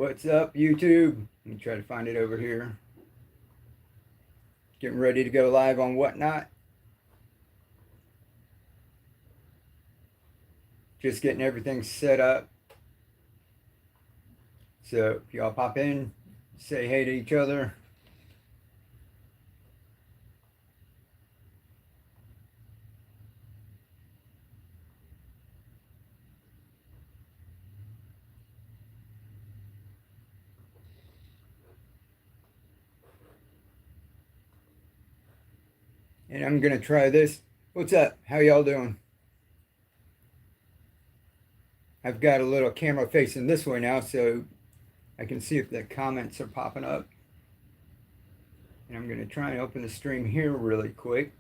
What's up, YouTube? Let me try to find it over here. Getting ready to go live on Whatnot. Just getting everything set up. So if y'all pop in, say hey to each other. And I'm gonna try this. What's up? How y'all doing? I've got a little camera facing this way now, so I can see if the comments are popping up. And I'm gonna try and open the stream here really quick.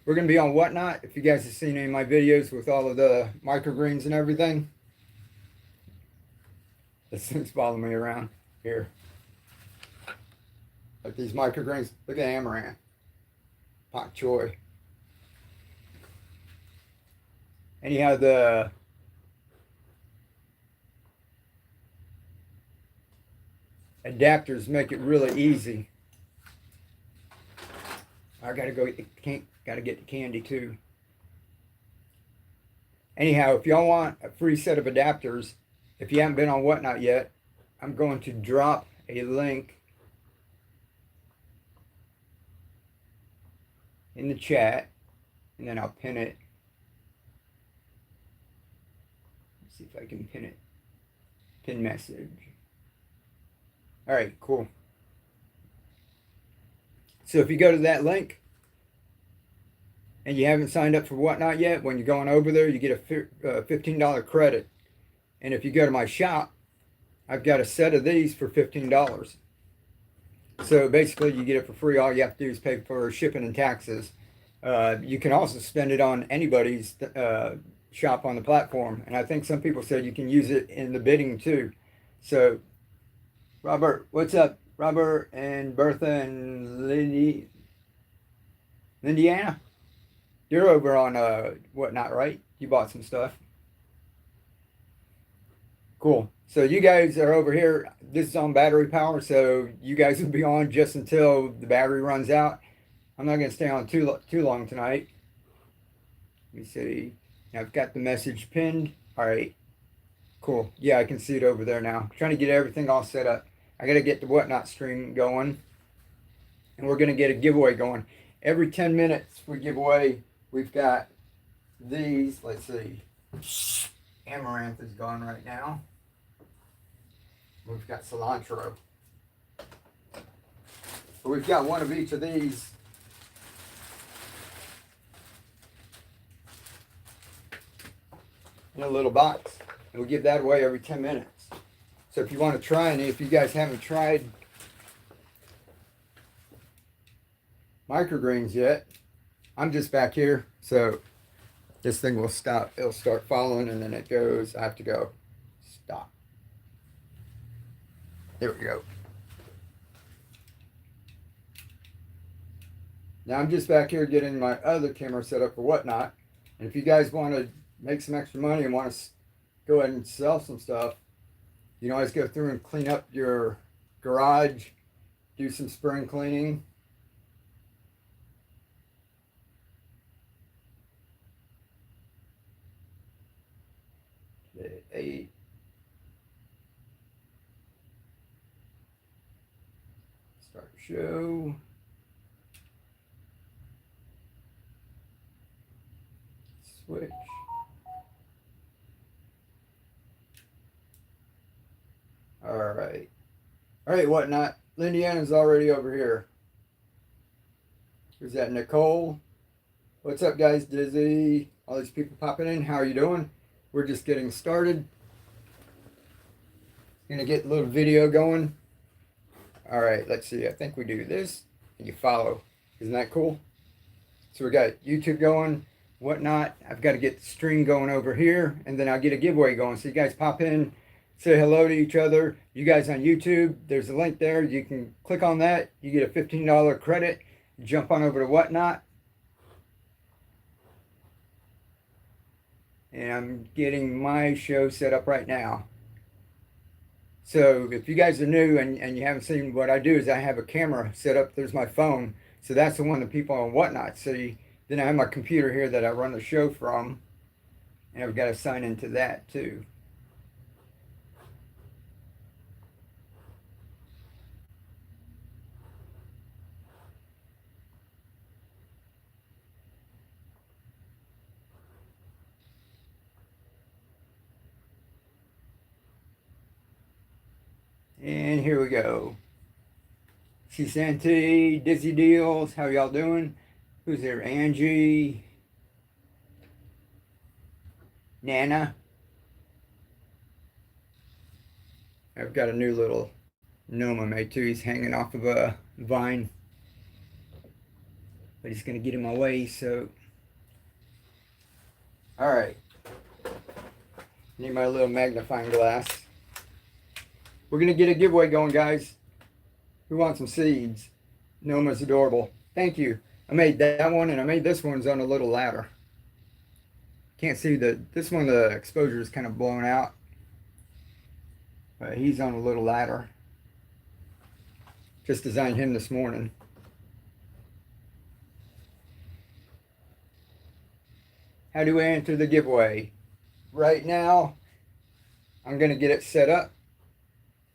We're gonna be on Whatnot. If you guys have seen any of my videos with all of the microgreens and everything. This thing's following me around here. Like these microgreens. Look at amaranth. Pak choy. Anyhow, the adapters make it really easy. I gotta go gotta get the candy too. Anyhow, if y'all want a free set of adapters, if you haven't been on Whatnot yet, I'm going to drop a link in the chat, and then I'll pin it. Let's see if I can pin it. Pin message. All right, cool. So if you go to that link and you haven't signed up for Whatnot yet, when you're going over there, you get a $15 credit. And if you go to my shop, I've got a set of these for $15. So basically you get it for free. All you have to do is pay for shipping and taxes. You can also spend it on anybody's shop on the platform. And I think some people said you can use it in the bidding too. So Robert, what's up? Robert and Bertha and Lindiana? You're over on Whatnot, right? You bought some stuff. Cool. So you guys are over here. This is on battery power, so you guys will be on just until the battery runs out. I'm not going to stay on too long tonight. Let me see. I've got the message pinned. All right. Cool. Yeah, I can see it over there now. I'm trying to get everything all set up. I got to get the Whatnot stream going. And we're going to get a giveaway going. Every 10 minutes we give away. We've got these. Let's see. Amaranth is gone right now. We've got cilantro. But we've got one of each of these. In a little box. And we'll give that away every 10 minutes. So if you want to try any, if you guys haven't tried microgreens yet, I'm just back here. So this thing will stop. It'll start following and then it goes. I have to go. Stop. There we go. Now I'm just back here getting my other camera set up for Whatnot. And if you guys want to make some extra money and want to go ahead and sell some stuff, you can always go through and clean up your garage, do some spring cleaning. Okay, 8. Start show. Switch. All right. All right, Whatnot. Lindiana's already over here. Is that Nicole? What's up, guys? Dizzy. All these people popping in. How are you doing? We're just getting started. Gonna get a little video going. All right, let's see. I think we do this and you follow. Isn't that cool? So we got YouTube going, Whatnot. I've got to get the stream going over here, and then I'll get a giveaway going. So you guys pop in, say hello to each other. You guys on YouTube, there's a link there. You can click on that. You get a $15 credit. Jump on over to Whatnot. And I'm getting my show set up right now. So if you guys are new and you haven't seen what I do is I have a camera set up. There's my phone. So that's the one that people on Whatnot see. Then I have my computer here that I run the show from. And I've got to sign into that too. And here we go. See Santee, Dizzy Deals, how y'all doing? Who's there? Angie, Nana. I've got a new little gnome I made too. He's hanging off of a vine, but he's gonna get in my way. So, all right. Need my little magnifying glass. We're gonna get a giveaway going, guys. Who wants some seeds? Gnome is adorable. Thank you. I made that one, and I made this one's on a little ladder. Can't see this one. The exposure is kind of blown out. But he's on a little ladder. Just designed him this morning. How do I enter the giveaway? Right now, I'm going to get it set up.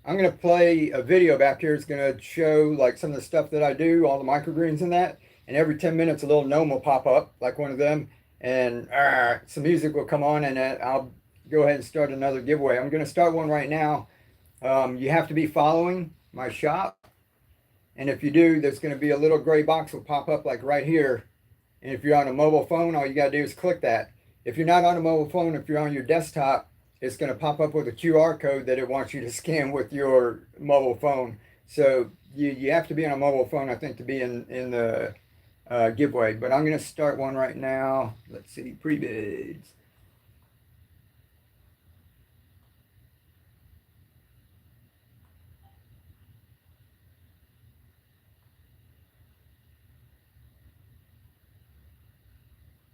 I'm going to play a video back here. It's going to show like some of the stuff that I do, all the microgreens and that. And every 10 minutes, a little gnome will pop up, like one of them. And some music will come on, and then I'll go ahead and start another giveaway. I'm going to start one right now. You have to be following my shop. And if you do, there's going to be a little gray box will pop up like right here. And if you're on a mobile phone, all you got to do is click that. If you're not on a mobile phone, if you're on your desktop, it's going to pop up with a QR code that it wants you to scan with your mobile phone. So you have to be on a mobile phone, I think, to be in the giveaway. But I'm going to start one right now. Let's see, pre-bids.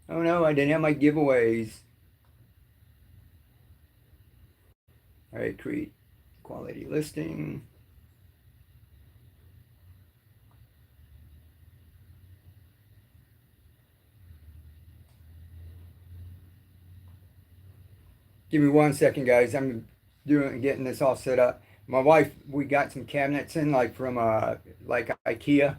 Oh no, I didn't have my giveaways. All right, create quality listing. Give me 1 second, guys. I'm getting this all set up. My wife, we got some cabinets in like from like IKEA.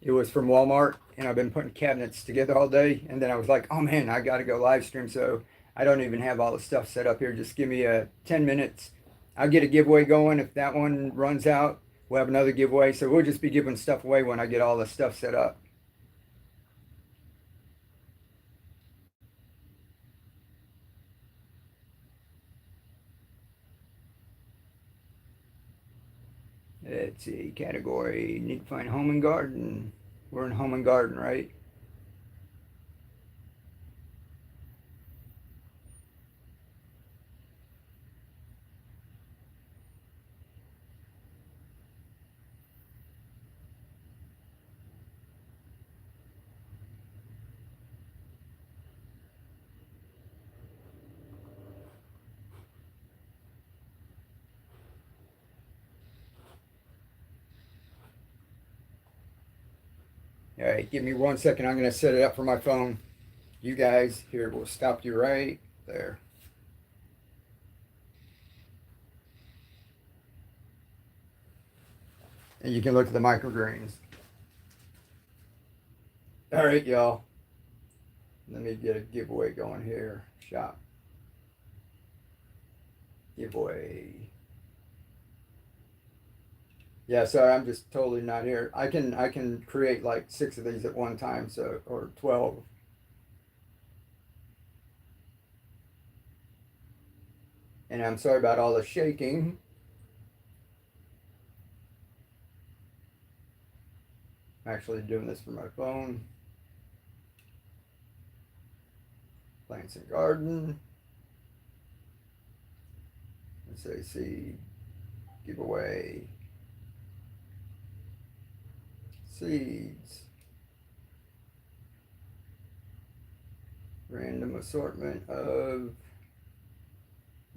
It was from Walmart, and I've been putting cabinets together all day. And then I was like, oh man, I got to go live stream. So I don't even have all the stuff set up here. Just give me 10 minutes. I'll get a giveaway going. If that one runs out, we'll have another giveaway. So we'll just be giving stuff away when I get all the stuff set up. Let's see, category, need to find home and garden. We're in home and garden, right? All right, give me 1 second. I'm going to set it up for my phone. You guys, here, we'll stop you right there. And you can look at the microgreens. All right, y'all. Let me get a giveaway going here. Shop. Giveaway. Yeah, sorry, I'm just totally not here. I can create like 6 of these at one time, so or 12. And I'm sorry about all the shaking. I'm actually doing this from my phone. Plants and garden. Let's say seed. Giveaway. Seeds. Random assortment of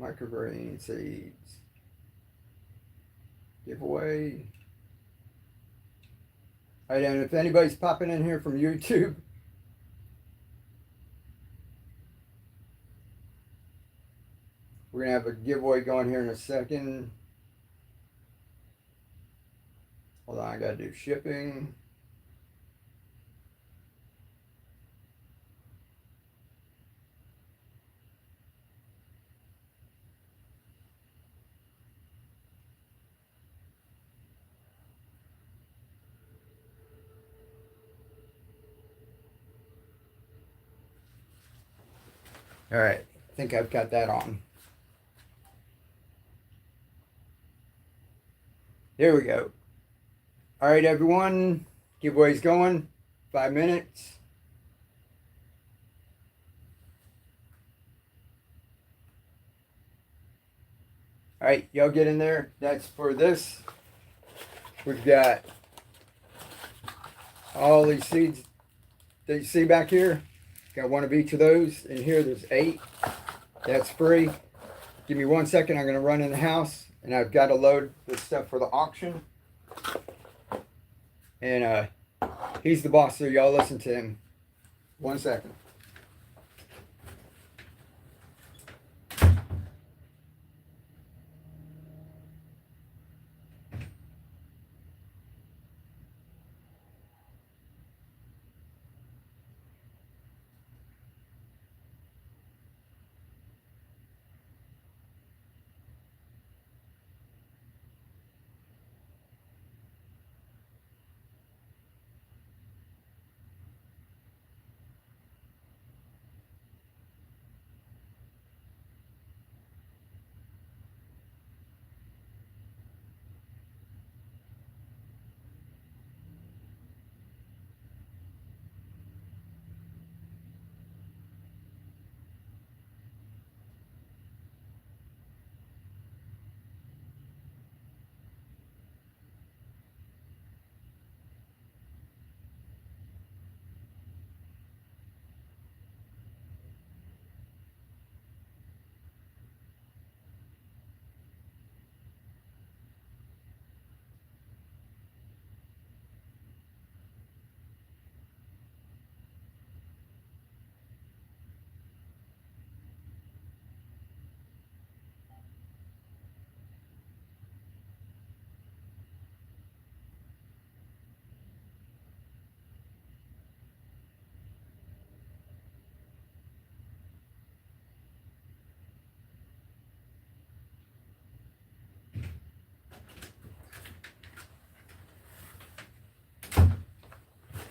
microgreen seeds. giveaway. All right, and if anybody's popping in here from YouTube, we're gonna have a giveaway going here in a second. Hold on, I gotta do shipping. All right, I think I've got that on. There we go. All right, everyone, giveaway's going. 5 minutes. All right, y'all get in there. That's for this. We've got all these seeds that you see back here. Got one of each of those. In here, there's 8. That's free. Give me 1 second. I'm going to run in the house, and I've got to load this stuff for the auction. And he's the boss, so y'all listen to him. 1 second.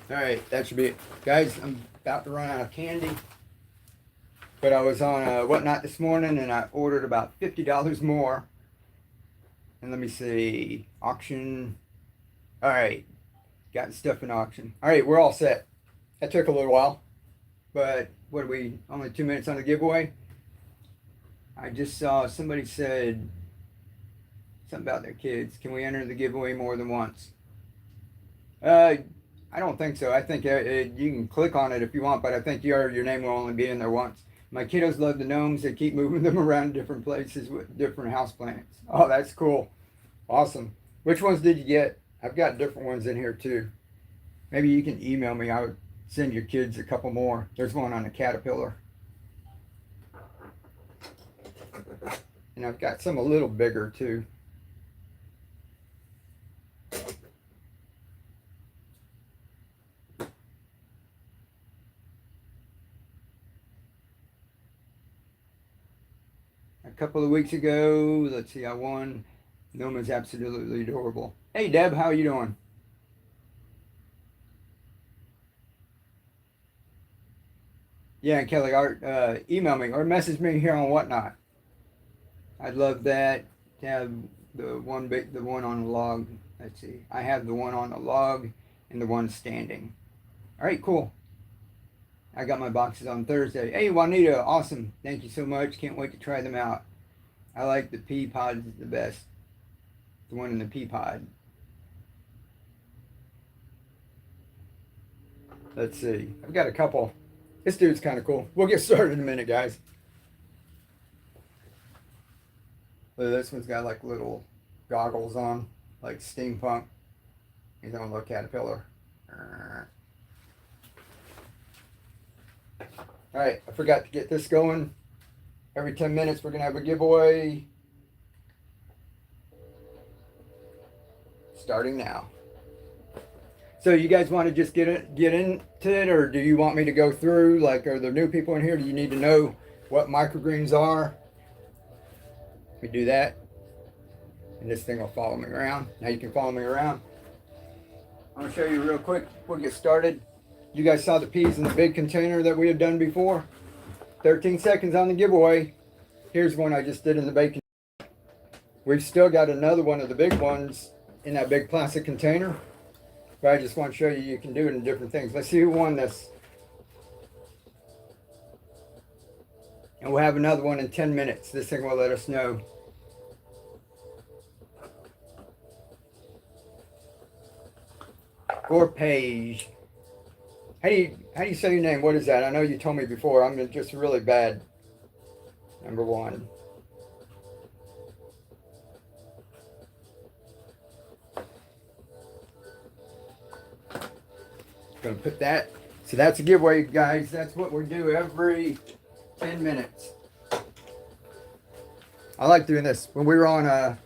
All right, that should be it. Guys, I'm about to run out of candy. But I was on Whatnot this morning, and I ordered about $50 more. And let me see, auction. All right, got the stuff in auction. All right, we're all set. That took a little while, but what are we, only 2 minutes on the giveaway? I just saw somebody said something about their kids. Can we enter the giveaway more than once? I don't think so. I think you can click on it if you want, but I think your name will only be in there once. My kiddos love the gnomes. They keep moving them around different places with different house plants. Oh, that's cool. Awesome. Which ones did you get? I've got different ones in here too. Maybe you can email me. I would send your kids a couple more. There's one on a caterpillar. And I've got some a little bigger too. A couple of weeks ago, let's see, I won. Noma's absolutely adorable. Hey Deb, how are you doing? Yeah, Kelly Art, email me or message me here on Whatnot. I'd love that to have the one on the log. Let's see, I have the one on the log and the one standing. All right, cool. I got my boxes on Thursday. Hey Juanita, awesome. Thank you so much. Can't wait to try them out. I like the pea pod the best. The one in the pea pod. Let's see. I've got a couple. This dude's kind of cool. We'll get started in a minute, guys. This one's got like little goggles on. like steampunk. He's on a little caterpillar. Alright, I forgot to get this going. Every 10 minutes we're going to have a giveaway. Starting now. So you guys want to just get into it, or do you want me to go through? Like, are there new people in here? Do you need to know what microgreens are? We do that. And this thing will follow me around. Now you can follow me around. I'm going to show you real quick before we get started. You guys saw the peas in the big container that we had done before. 13 seconds on the giveaway. Here's one I just did in the big container. We've still got another one of the big ones in that big plastic container. But I just want to show you can do it in different things. Let's see who won this. And we'll have another one in 10 minutes. This thing will let us know. Or Paige. How do you say your name? What is that? I know you told me before. I'm just really bad. Number one. Gonna put that. So that's a giveaway, guys. That's what we do every 10 minutes. I like doing this. When we were on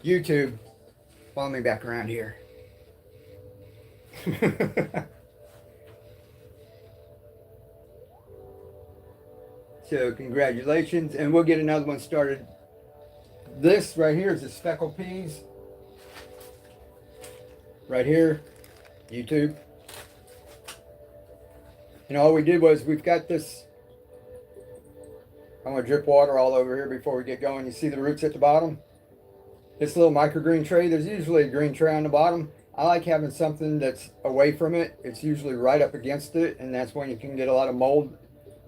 YouTube, follow me back around here. So congratulations, and we'll get another one started. This right here is the speckled peas. Right here, YouTube. And all we did was, we've got this, I'm going to drip water all over here before we get going. You see the roots at the bottom? This little microgreen tray, there's usually a green tray on the bottom. I like having something that's away from it. It's usually right up against it, and that's when you can get a lot of mold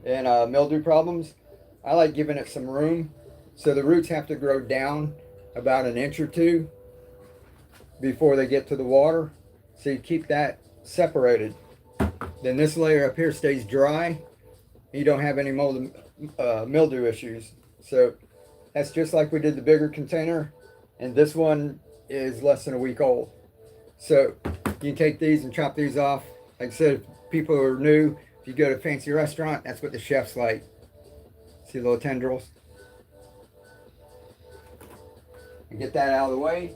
and mildew problems. I like giving it some room. So the roots have to grow down about an inch or two before they get to the water. So you keep that separated. Then this layer up here stays dry. You don't have any mold, mildew issues. So that's just like we did the bigger container. And this one is less than a week old. So you can take these and chop these off. Like I said, if people are new, if you go to a fancy restaurant, that's what the chefs like. See the little tendrils? And get that out of the way.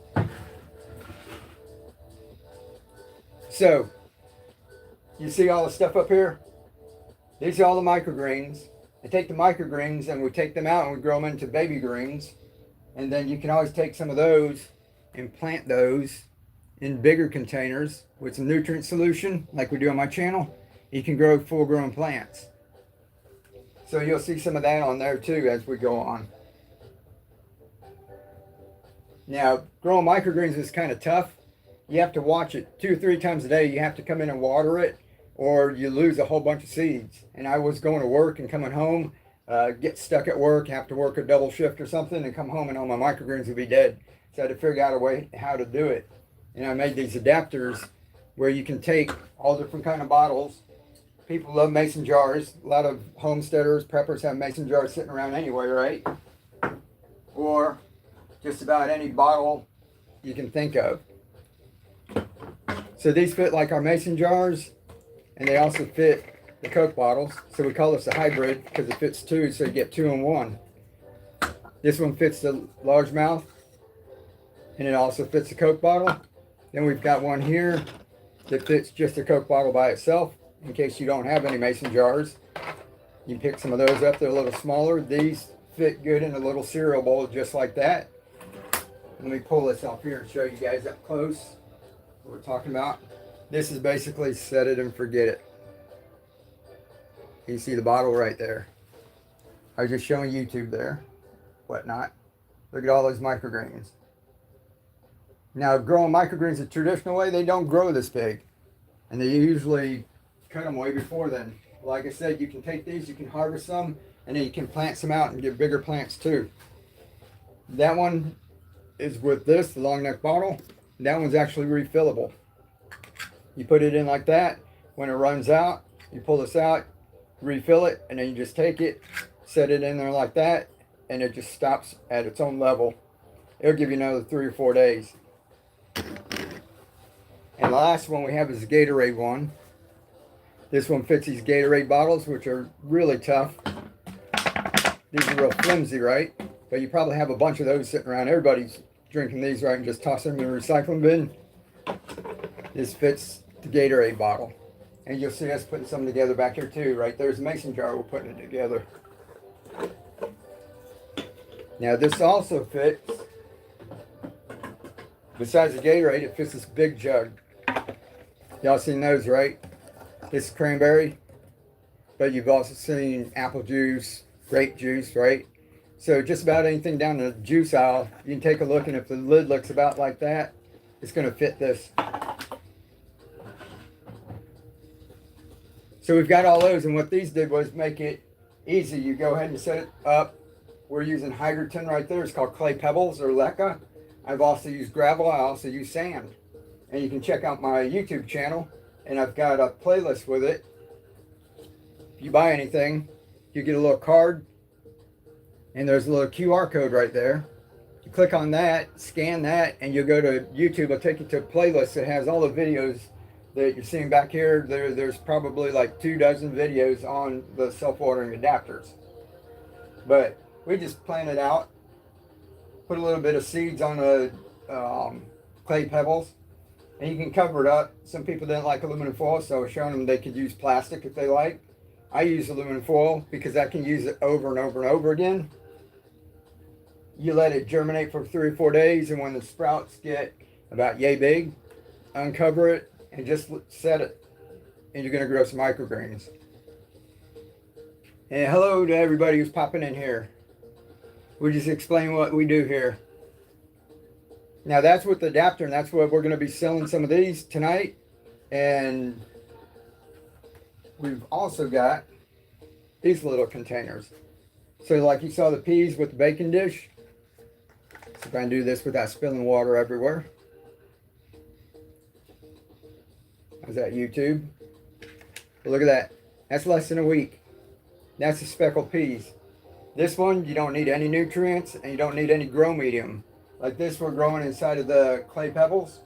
So, you see all the stuff up here? These are all the microgreens. I take the microgreens and we take them out and we grow them into baby greens. And then you can always take some of those and plant those in bigger containers with some nutrient solution, like we do on my channel. You can grow full-grown plants. So you'll see some of that on there too as we go on. Now, growing microgreens is kind of tough. You have to watch it 2 or 3 times a day. You have to come in and water it, or you lose a whole bunch of seeds. And I was going to work and coming home, get stuck at work, have to work a double shift or something, and come home and all my microgreens would be dead. So I had to figure out a way how to do it. And I made these adapters where you can take all different kind of bottles. People love mason jars. A lot of homesteaders, preppers have mason jars sitting around anyway, right? Or just about any bottle you can think of. So these fit like our mason jars, and they also fit the Coke bottles. So we call this a hybrid because it fits 2, so you get 2 in 1. This one fits the largemouth, and it also fits the Coke bottle. Then we've got one here that fits just a Coke bottle by itself, in case you don't have any mason jars. You can pick some of those up. They're a little smaller. These fit good in a little cereal bowl just like that. Let me pull this off here and show you guys up close what we're talking about. This is basically set it and forget it. You see the bottle right there. I was just showing YouTube there, whatnot. Look at all those microgreens. Now, growing microgreens the traditional way, they don't grow this big. And they usually cut them way before then. Like I said, you can take these, you can harvest them, and then you can plant some out and get bigger plants too. That one is with this, the long neck bottle. That one's actually refillable. You put it in like that. When it runs out, you pull this out, refill it, and then you just take it, set it in there like that, and it just stops at its own level. It'll give you another 3 or 4 days. the last one we have is the Gatorade one. This one fits these Gatorade bottles, which are really tough. These are real flimsy, right? But you probably have a bunch of those sitting around. Everybody's drinking these, right, and just tossing them in the recycling bin. This fits the Gatorade bottle. And you'll see us putting some together back here too, right? There's a mason jar, we're putting it together. Now this also fits, besides the Gatorade, it fits this big jug. Y'all seen those, right? This is cranberry, but you've also seen apple juice, grape juice, right? So just about anything down the juice aisle, you can take a look, and if the lid looks about like that, it's going to fit this. So we've got all those, and what these did was make it easy. You go ahead and set it up. We're using hydroton right there. It's called clay pebbles or leca. I've also used gravel. I also use sand. And you can check out my YouTube channel, and I've got a playlist with it. If you buy anything, you get a little card, and there's a little QR code right there. You click on that, scan that, and you'll go to YouTube. It'll take you to a playlist that has all the videos that you're seeing back here. There's probably like 24 videos on the self-watering adapters. But we just planted out, put a little bit of seeds on the clay pebbles, and you can cover it up. Some people didn't like aluminum foil, so I was showing them they could use plastic if they like. I use aluminum foil because I can use it over and over and over again. You let it germinate for 3 or 4 days, and when the sprouts get about yay big, uncover it and just set it, and you're going to grow some microgreens. And hello to everybody who's popping in here. We just explain what we do here. Now that's with the adapter, and that's what we're going to be selling some of these tonight. And we've also got these little containers. So like you saw the peas with the baking dish. So if I can do this without spilling water everywhere. How's that, YouTube? But look at that. That's less than a week. That's the speckled peas. This one, you don't need any nutrients, and you don't need any grow medium. Like this, we're growing inside of the clay pebbles.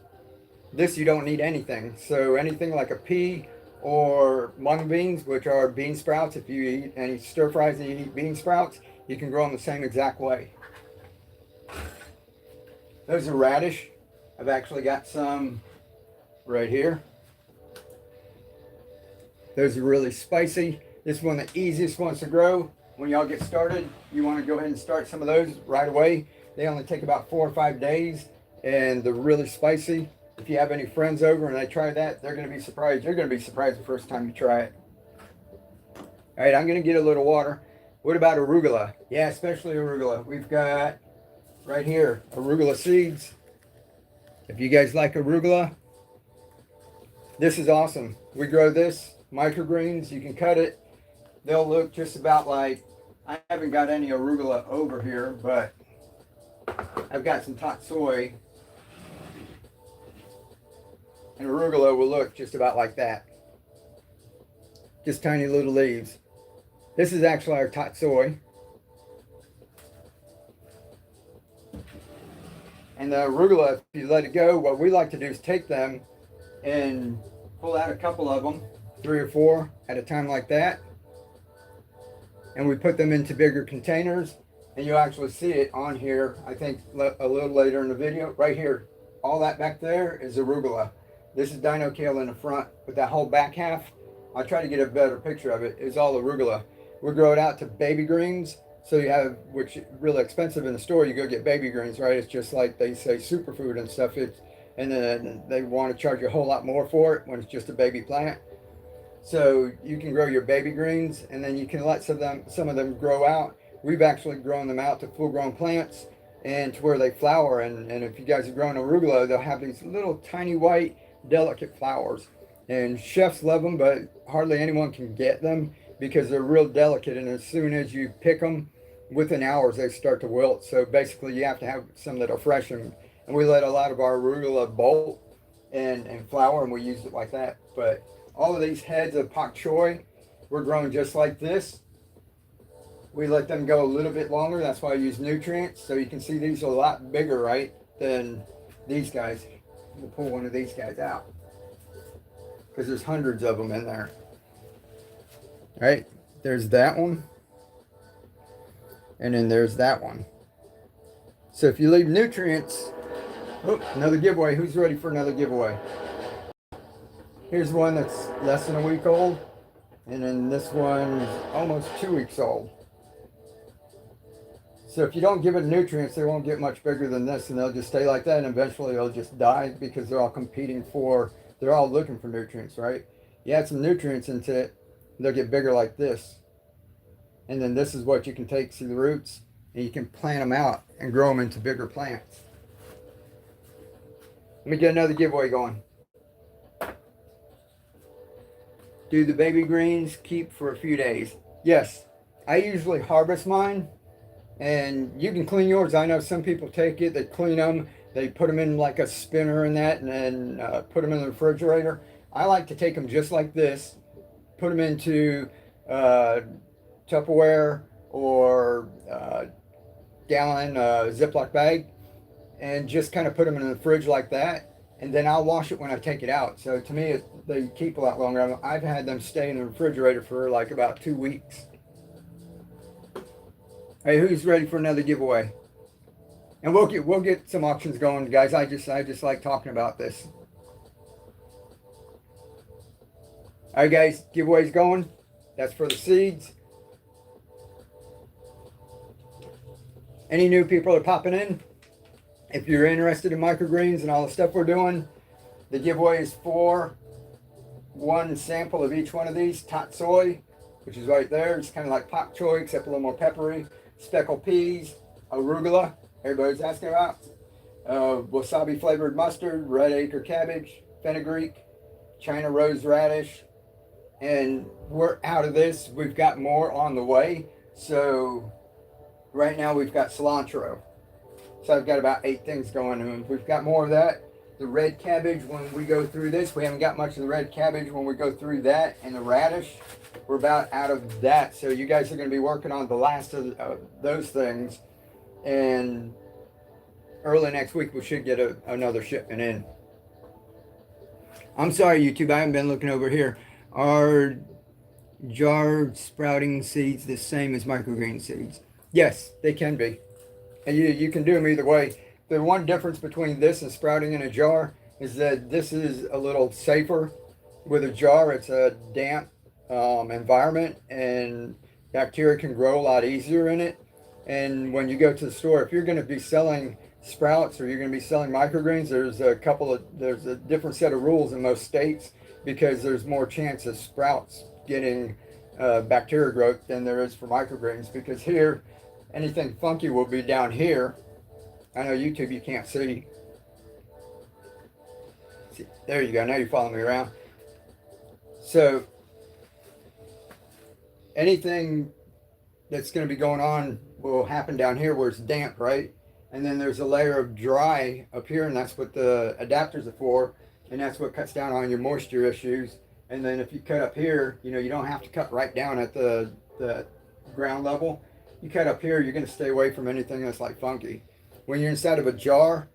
This, you don't need anything. So anything like a pea or mung beans, which are bean sprouts, if you eat any stir fries and you eat bean sprouts, you can grow them the same exact way. Those are radish. I've actually got some right here. Those are really spicy. This is one of the easiest ones to grow. When y'all get started, you want to go ahead and start some of those right away. They only take about 4 or 5 days, and they're really spicy. If you have any friends over and they try that, they're going to be surprised. You're going to be surprised the first time you try it. All right, I'm going to get a little water. What about arugula? Yeah, especially arugula. We've got right here arugula seeds. If you guys like arugula, this is awesome. We grow this, microgreens. You can cut it. They'll look just about like, I haven't got any arugula over here, but I've got some tot soy. And arugula will look just about like that. Just tiny little leaves. This is actually our tot soy. And the arugula, if you let it go, what we like to do is take them and pull out a couple of them, 3 or 4 at a time like that. And we put them into bigger containers, and you'll actually see it on here, I think a little later in the video, right here. All that back there is arugula. This is dino kale in the front, but that whole back half, I'll try to get a better picture of it, is all arugula. We grow it out to baby greens, so you have, which is really expensive in the store, you go get baby greens, right? It's just like they say superfood and stuff, and then they want to charge you a whole lot more for it when it's just a baby plant. So you can grow your baby greens, and then you can let some of them grow out. We've actually grown them out to full-grown plants and to where they flower. And if you guys are growing arugula, they'll have these little tiny white, delicate flowers. And chefs love them, but hardly anyone can get them because they're real delicate. And as soon as you pick them, within hours they start to wilt. So basically, you have to have some that are fresh. And we let a lot of our arugula bolt and flower, and we use it like that. But all of these heads of pak choi, we're growing just like this. We let them go a little bit longer. That's why I use nutrients. So you can see these are a lot bigger, right, than these guys. We'll pull one of these guys out. because there's hundreds of them in there. All right, there's that one, and then there's that one. So if you leave nutrients, oh, another giveaway. Who's ready for another giveaway? Here's one that's less than a week old, and then this one's almost 2 weeks old. So if you don't give it nutrients, they won't get much bigger than this, and they'll just stay like that, and eventually they'll just die because they're all competing for, they're all looking for nutrients, right? You add some nutrients into it, they'll get bigger like this. And then this is what you can take through the roots, and you can plant them out and grow them into bigger plants. Let me get another giveaway going. Do the baby greens keep for a few days? Yes, I usually harvest mine, and you can clean yours. I know some people take it, they clean them, they put them in like a spinner and that, and then put them in the refrigerator. I like to take them just like this, put them into Tupperware or gallon Ziploc bag, and just kind of put them in the fridge like that, and then I'll wash it when I take it out. So to me, they keep a lot longer. I've had them stay in the refrigerator for like about 2 weeks. Hey, who's ready for another giveaway? And we'll get some auctions going, guys. I just like talking about this. All right, guys, giveaways going. That's for the seeds. Any new people are popping in? If you're interested in microgreens and all the stuff we're doing, the giveaway is for one sample of each one of these. Tot soy, which is right there. It's kind of like pak choy, except a little more peppery. Speckled peas, arugula, everybody's asking about. Wasabi flavored mustard, red acre cabbage, fenugreek, China rose radish. And we're out of this. We've got more on the way. So right now we've got cilantro. So I've got about 8 things going on. We've got more of that. The red cabbage, when we go through this, we haven't got much of the red cabbage when we go through that. And the radish, we're about out of that. So you guys are going to be working on the last of those things. And early next week, we should get another shipment in. I'm sorry, YouTube, I haven't been looking over here. Are jar sprouting seeds the same as microgreen seeds? Yes, they can be. And you can do them either way. The one difference between this and sprouting in a jar is that this is a little safer. With a jar, it's a damp environment, and bacteria can grow a lot easier in it. And when you go to the store, if you're going to be selling sprouts or you're going to be selling microgreens, there's a different set of rules in most states, because there's more chance of sprouts getting bacteria growth than there is for microgreens. Because here, anything funky will be down here. I know YouTube, you can't see. There you go. Now you're following me around. So anything that's going to be going on will happen down here where it's damp, right? And then there's a layer of dry up here, and that's what the adapters are for, and that's what cuts down on your moisture issues. And then if you cut up here, you know, you don't have to cut right down at the ground level. You cut up here, you're going to stay away from anything that's like funky. When you're inside of a jar,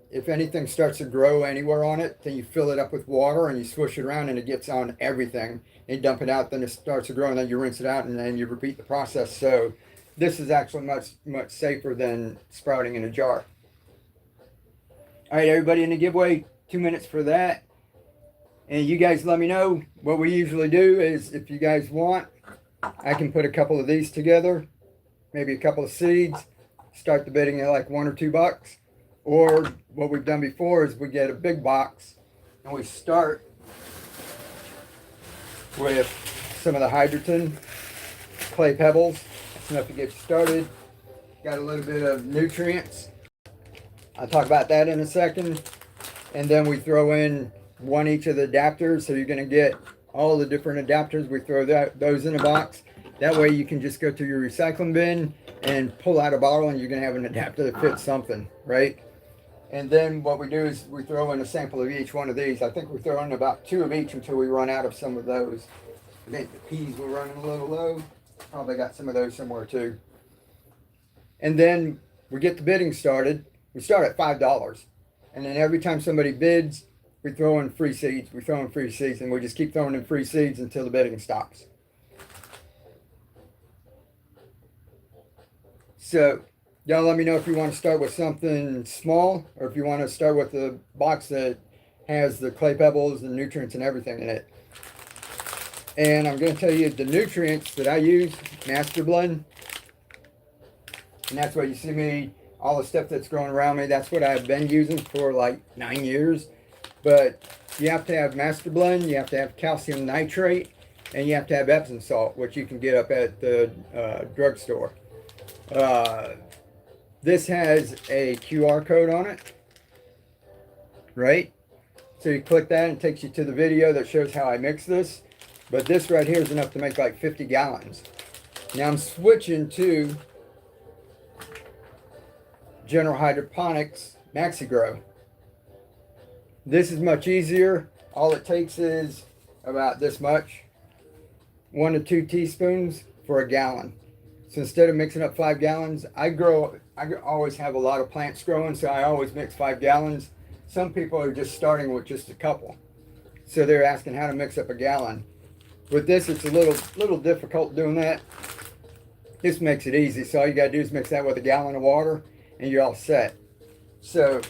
if anything starts to grow anywhere on it, then you fill it up with water and you swish it around, and it gets on everything. And you dump it out, then it starts to grow, and then you rinse it out, and then you repeat the process. So this is actually much safer than sprouting in a jar. All right, everybody in the giveaway, 2 minutes for that. And you guys let me know. What we usually do is, if you guys want, I can put a couple of these together, maybe a couple of seeds, start the bidding at like $1 or $2. Or what we've done before is we get a big box and we start with some of the hydrogen clay pebbles. That's enough to get you started. Got a little bit of nutrients. I'll talk about that in a second. And then we throw in one each of the adapters. So you're going to get all the different adapters. We throw those in a box. That way you can just go to your recycling bin and pull out a bottle, and you're going to have an adapter that fits something, right? And then what we do is we throw in a sample of each one of these. I think we're throwing about 2 of each until we run out of some of those. I think the peas were running a little low. Probably got some of those somewhere too. And then we get the bidding started. We start at $5. And then every time somebody bids, we throw in free seeds, we throw in free seeds, and we just keep throwing in free seeds until the bedding stops. So y'all let me know if you want to start with something small or if you want to start with the box that has the clay pebbles and nutrients and everything in it. And I'm going to tell you the nutrients that I use, Master Blend. And that's what you see me, all the stuff that's growing around me, that's what I've been using for like 9 years. But you have to have Master Blend, you have to have calcium nitrate, and you have to have Epsom salt, which you can get up at the drugstore. This has a QR code on it, right? So you click that and it takes you to the video that shows how I mix this. But this right here is enough to make like 50 gallons. Now I'm switching to General Hydroponics Maxi-Grow. This is much easier. All it takes is about this much, 1 to 2 teaspoons for a gallon. So instead of mixing up 5 gallons, I always have a lot of plants growing, so I always mix 5 gallons. Some people are just starting with just a couple, so they're asking how to mix up a gallon. With this, it's a little difficult doing that. This makes it easy. So all you gotta do is mix that with a gallon of water, and you're all set. So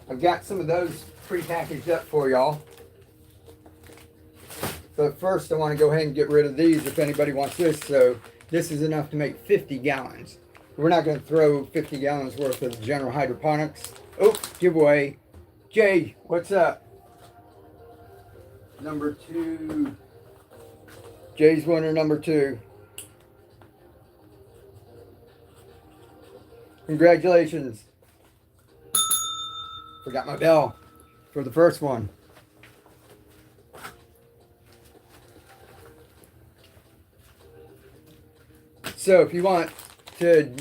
I've got some of those pre-packaged up for y'all. But first I want to go ahead and get rid of these if anybody wants this. So this is enough to make 50 gallons. We're not going to throw 50 gallons worth of General Hydroponics. Oh, giveaway. Jay, what's up? Number 2. Jay's winner number 2. Congratulations. Forgot my bell for the first one. So if you want to,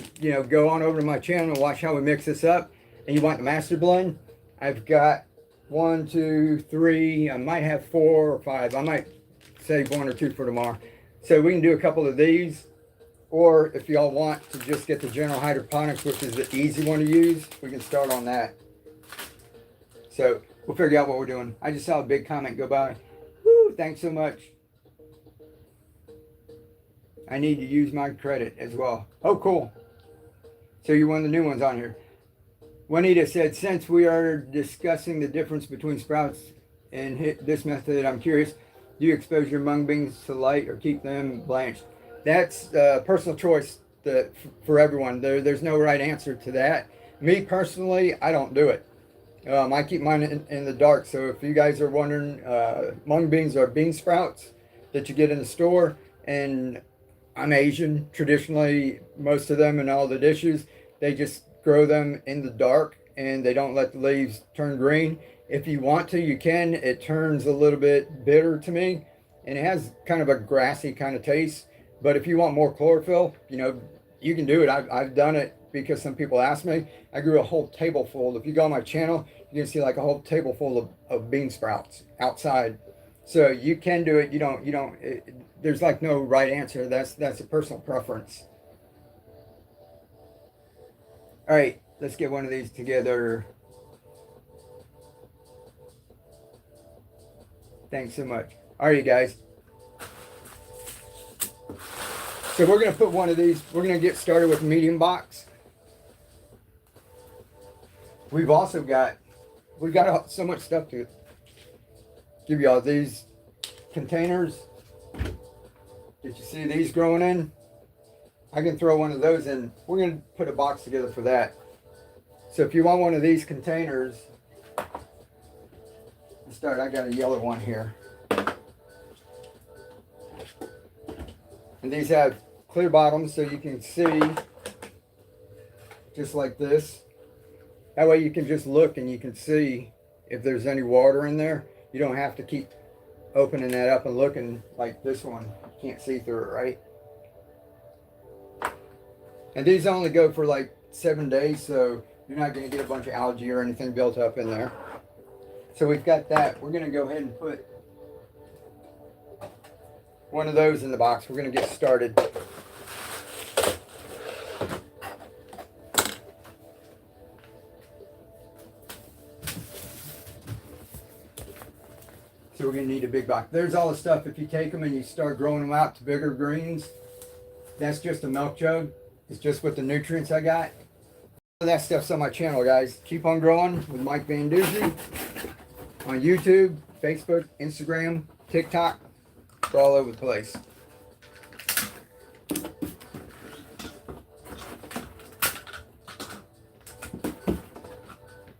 go on over to my channel and watch how we mix this up, and you want the Master Blend, I've got 1, 2, 3, I might have 4 or 5. I might save 1 or 2 for tomorrow. So we can do a couple of these, or if y'all want to just get the General Hydroponics, which is the easy one to use, we can start on that. So we'll figure out what we're doing. I just saw a big comment go by. Woo, thanks so much. I need to use my credit as well. Oh, cool. So you're one of the new ones on here. Juanita said, since we are discussing the difference between sprouts and this method, I'm curious, do you expose your mung beans to light or keep them blanched? That's a personal choice for everyone. There's no right answer to that. Me personally, I don't do it. I keep mine in the dark. So if you guys are wondering, mung beans are bean sprouts that you get in the store, and I'm Asian. Traditionally, most of them in all the dishes, they just grow them in the dark and they don't let the leaves turn green. If you want to, you can. It turns a little bit bitter to me, and it has kind of a grassy kind of taste. But if you want more chlorophyll, you can do it. I've done it because some people ask me. I grew a whole table full. If you go on my channel, you can see like a whole table full of bean sprouts outside. So you can do it. There's like no right answer. That's a personal preference. All right, let's get one of these together. Thanks so much. All right, you guys. So we're going to put one of these, we're going to get started with medium box. We've got so much stuff to give y'all. These containers that you see these growing in, I can throw one of those in. We're going to put a box together for that. So if you want one of these containers, I got a yellow one here. And these have clear bottoms so you can see just like this. That way you can just look and you can see if there's any water in there. You don't have to keep opening that up and looking like this one. You can't see through it, right? And these only go for like 7 days, so you're not going to get a bunch of algae or anything built up in there. So we've got that. We're going to go ahead and put one of those in the box. We're going to get started. we're gonna need a big box. There's all the stuff. If you take them and you start growing them out to bigger greens, that's just a milk jug. It's just with the nutrients I got. That stuff's on my channel, guys. Keep on growing with Mike Van Doozy on YouTube, Facebook, Instagram, TikTok. We're all over the place.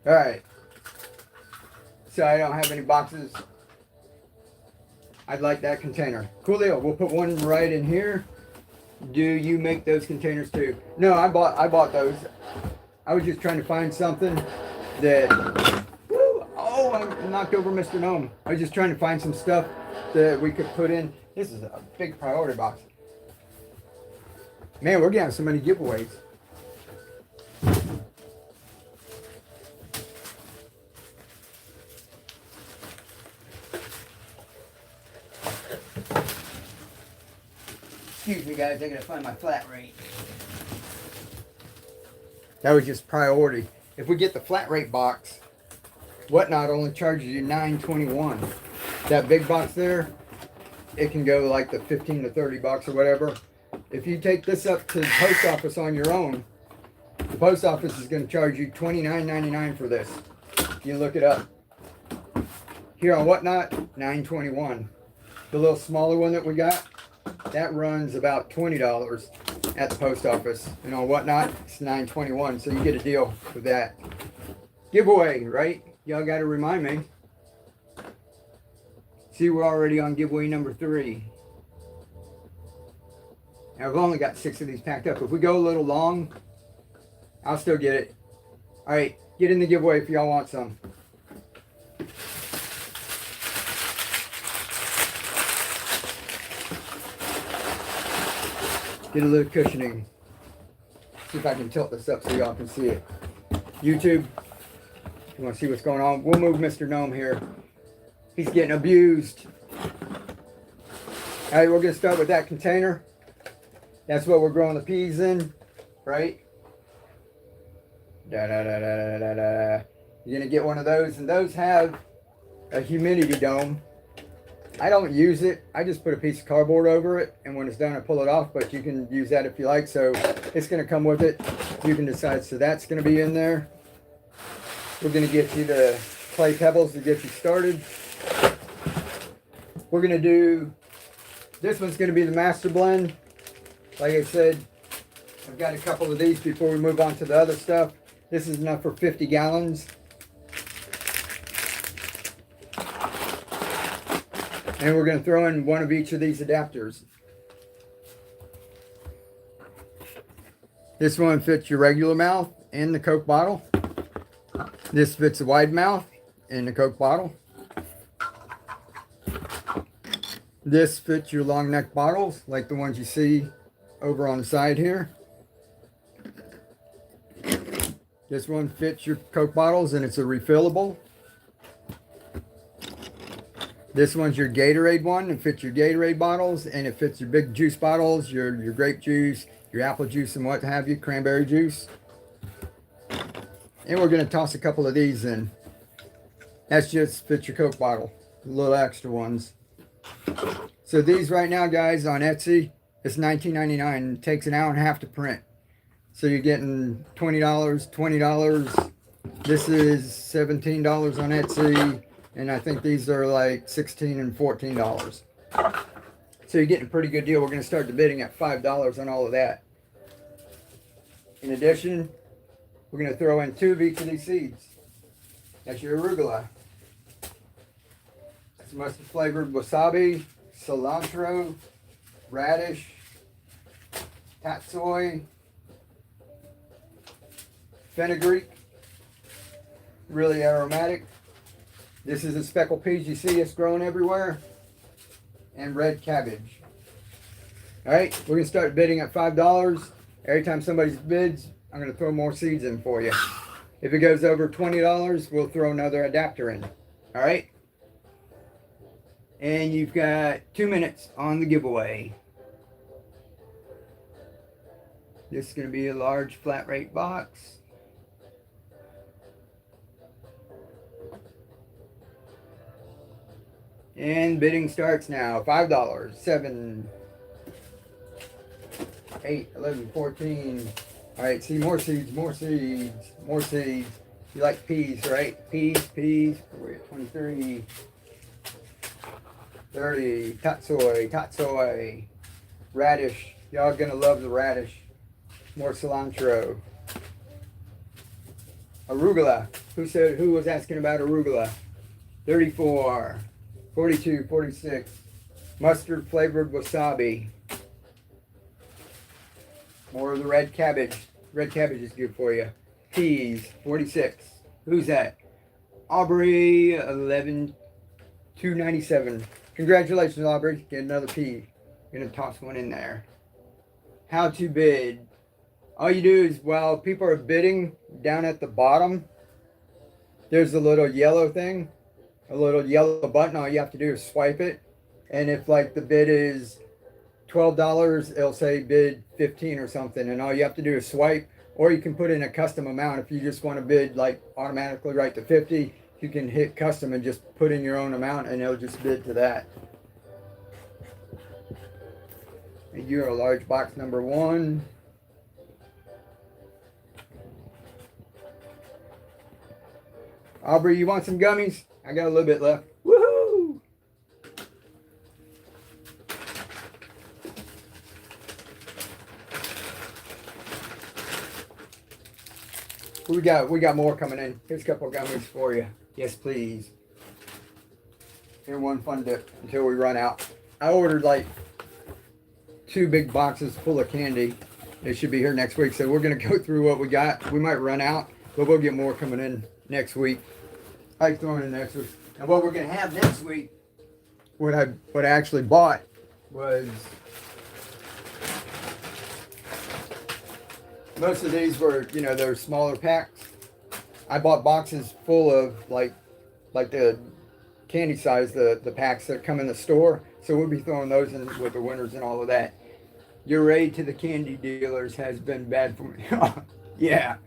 All right. So I don't have any boxes. I'd like that container. Cool deal. We'll put one right in here. Do you make those containers too? No, I bought those. I was just trying to find something that, woo, oh, I knocked over Mr. Gnome. I was just trying to find some stuff that we could put in. This is a big priority box. Man, we're getting so many giveaways. Excuse me, guys, I gotta find my flat rate. That was just priority. If we get the flat rate box, Whatnot only charges you $9.21. That big box there, it can go like the 15 to 30 bucks or whatever. If you take this up to the post office on your own, the post office is going to charge you $29.99 for this. You look it up. Here on Whatnot, $9.21. The little smaller one that we got, that runs about $20 at the post office. And on Whatnot, it's $9.21. So you get a deal with that. Giveaway, right? Y'all got to remind me. See, we're already on giveaway number 3. Now, I've only got 6 of these packed up. If we go a little long, I'll still get it. All right, get in the giveaway if y'all want some. Get a little cushioning. See if I can tilt this up so y'all can see it. YouTube, you want to see what's going on? We'll move Mr. Gnome here. He's getting abused. All right, we're going to start with that container. That's what we're growing the peas in, right? You're going to get one of those, and those have a humidity dome. I don't use it. I just put a piece of cardboard over it, and when it's done, I pull it off, but you can use that if you like. So it's going to come with it. You can decide. So that's going to be in there. We're going to get you the clay pebbles to get you started. We're going to do, this one's going to be the master blend. Like I said, I've got a couple of these before we move on to the other stuff. This is enough for 50 gallons. And we're going to throw in one of each of these adapters. This one fits your regular mouth in the Coke bottle. This fits a wide mouth in the Coke bottle. This fits your long neck bottles, like the ones you see over on the side here. This one fits your Coke bottles, and it's a refillable. This one's your Gatorade one. It fits your Gatorade bottles, and it fits your big juice bottles, your grape juice, your apple juice, and what have you, cranberry juice. And we're going to toss a couple of these in. That's just fits your Coke bottle, little extra ones. So these right now, guys, on Etsy, it's $19.99. It takes an hour and a half to print. So you're getting $20, $20. This is $17 on Etsy. And I think these are like $16 and $14. So you're getting a pretty good deal. We're going to start the bidding at $5 on all of that. In addition, we're going to throw in 2 of each of these seeds. That's your arugula. It's mustard flavored wasabi, cilantro, radish, tatsoi, fenugreek, really aromatic. This is the speckled peas you see it's growing everywhere, and red cabbage. All right, we're going to start bidding at $5. Every time somebody bids, I'm going to throw more seeds in for you. If it goes over $20, we'll throw another adapter in. All right? And you've got 2 minutes on the giveaway. This is going to be a large flat rate box. And bidding starts now. $5, 7, 8, 11, 14. All right, see, more seeds, more seeds, more seeds. You like peas, right? Peas. We're at 23, 30. Tatsoi. Radish. Y'all gonna love the radish. More cilantro. Arugula. Who was asking about arugula? 34, 42, 46. Mustard flavored wasabi. More of the red cabbage. Red cabbage is good for you. Peas, 46. Who's that? Aubrey, 11, 297. Congratulations, Aubrey. Get another pea. Gonna toss one in there. How to bid. All you do is, while people are bidding, down at the bottom, there's a little yellow thing, a little yellow button. All you have to do is swipe it. And if like the bid is $12, it'll say bid 15 or something. And all you have to do is swipe, or you can put in a custom amount. If you just want to bid like automatically right to 50, you can hit custom and just put in your own amount and it'll just bid to that. And you're a large box number 1. Aubrey, you want some gummies? I got a little bit left. Woohoo! We got more coming in. Here's a couple of gummies for you. Yes, please. Here, one fun dip until we run out. I ordered like 2 big boxes full of candy. They should be here next week. So we're gonna go through what we got. We might run out, but we'll get more coming in next week. I throwing in next week. And what we're gonna have next week, what I actually bought was, most of these were, they're smaller packs. I bought boxes full of like the candy size, the packs that come in the store. So we'll be throwing those in with the winners and all of that. Your aid to the candy dealers has been bad for me. Yeah.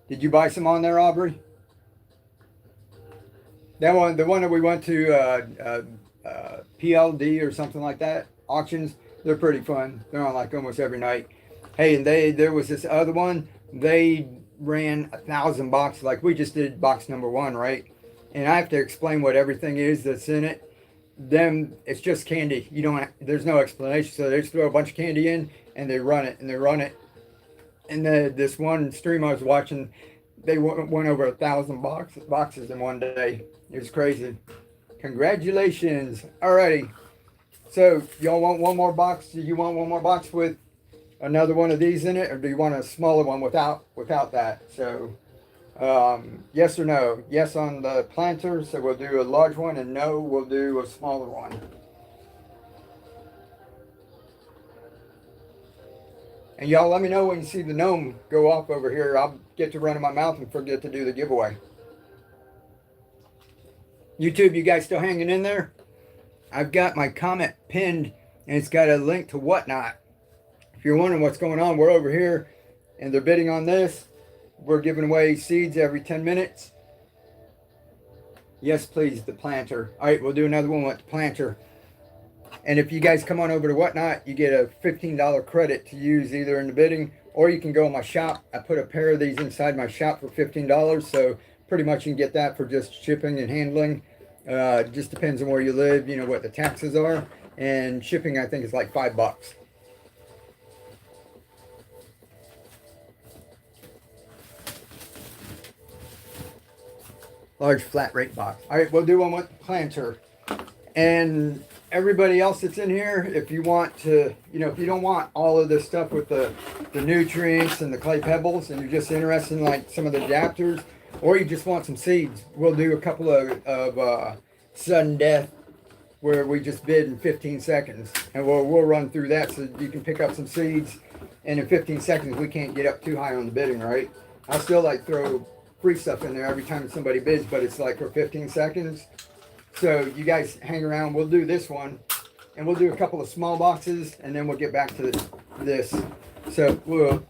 Did you buy some on there, Aubrey? That one, the one that we went to, PLD or something like that, auctions, they're pretty fun. They're on like almost every night. Hey, and there was this other one, they ran 1,000 boxes, like we just did box number 1, right? And I have to explain what everything is that's in it. It's just candy. There's no explanation. So they just throw a bunch of candy in and they run it. And this one stream I was watching, they went over 1,000 boxes in one day. It was crazy. Congratulations. Alrighty. So y'all want one more box? Do you want one more box with another one of these in it, or do you want a smaller one without that? So yes or no? Yes on the planter, so we'll do a large one, and no, we'll do a smaller one. And y'all let me know when you see the gnome go off over here. I'll get to running my mouth and forget to do the giveaway. YouTube, you guys still hanging in there? I've got my comment pinned and it's got a link to Whatnot. If you're wondering what's going on, we're over here and they're bidding on this. We're giving away seeds every 10 minutes. Yes, please, the planter. All right, we'll do another one with the planter. And if you guys come on over to Whatnot, you get a $15 credit to use either in the bidding, or you can go in my shop. I put a pair of these inside my shop for $15. So pretty much you can get that for just shipping and handling. Just depends on where you live, what the taxes are. And shipping, I think, is like $5. Large flat rate box. All right, we'll do one with the planter. And everybody else that's in here, if you want to, if you don't want all of this stuff with the nutrients and the clay pebbles, and you're just interested in like some of the adapters, or you just want some seeds, we'll do a couple of sudden death where we just bid in 15 seconds. And we'll run through that so you can pick up some seeds. And in 15 seconds, we can't get up too high on the bidding, right? I still like throw free stuff in there every time somebody bids, but it's like for 15 seconds. So you guys hang around. We'll do this one, and we'll do a couple of small boxes, and then we'll get back to this. So we'll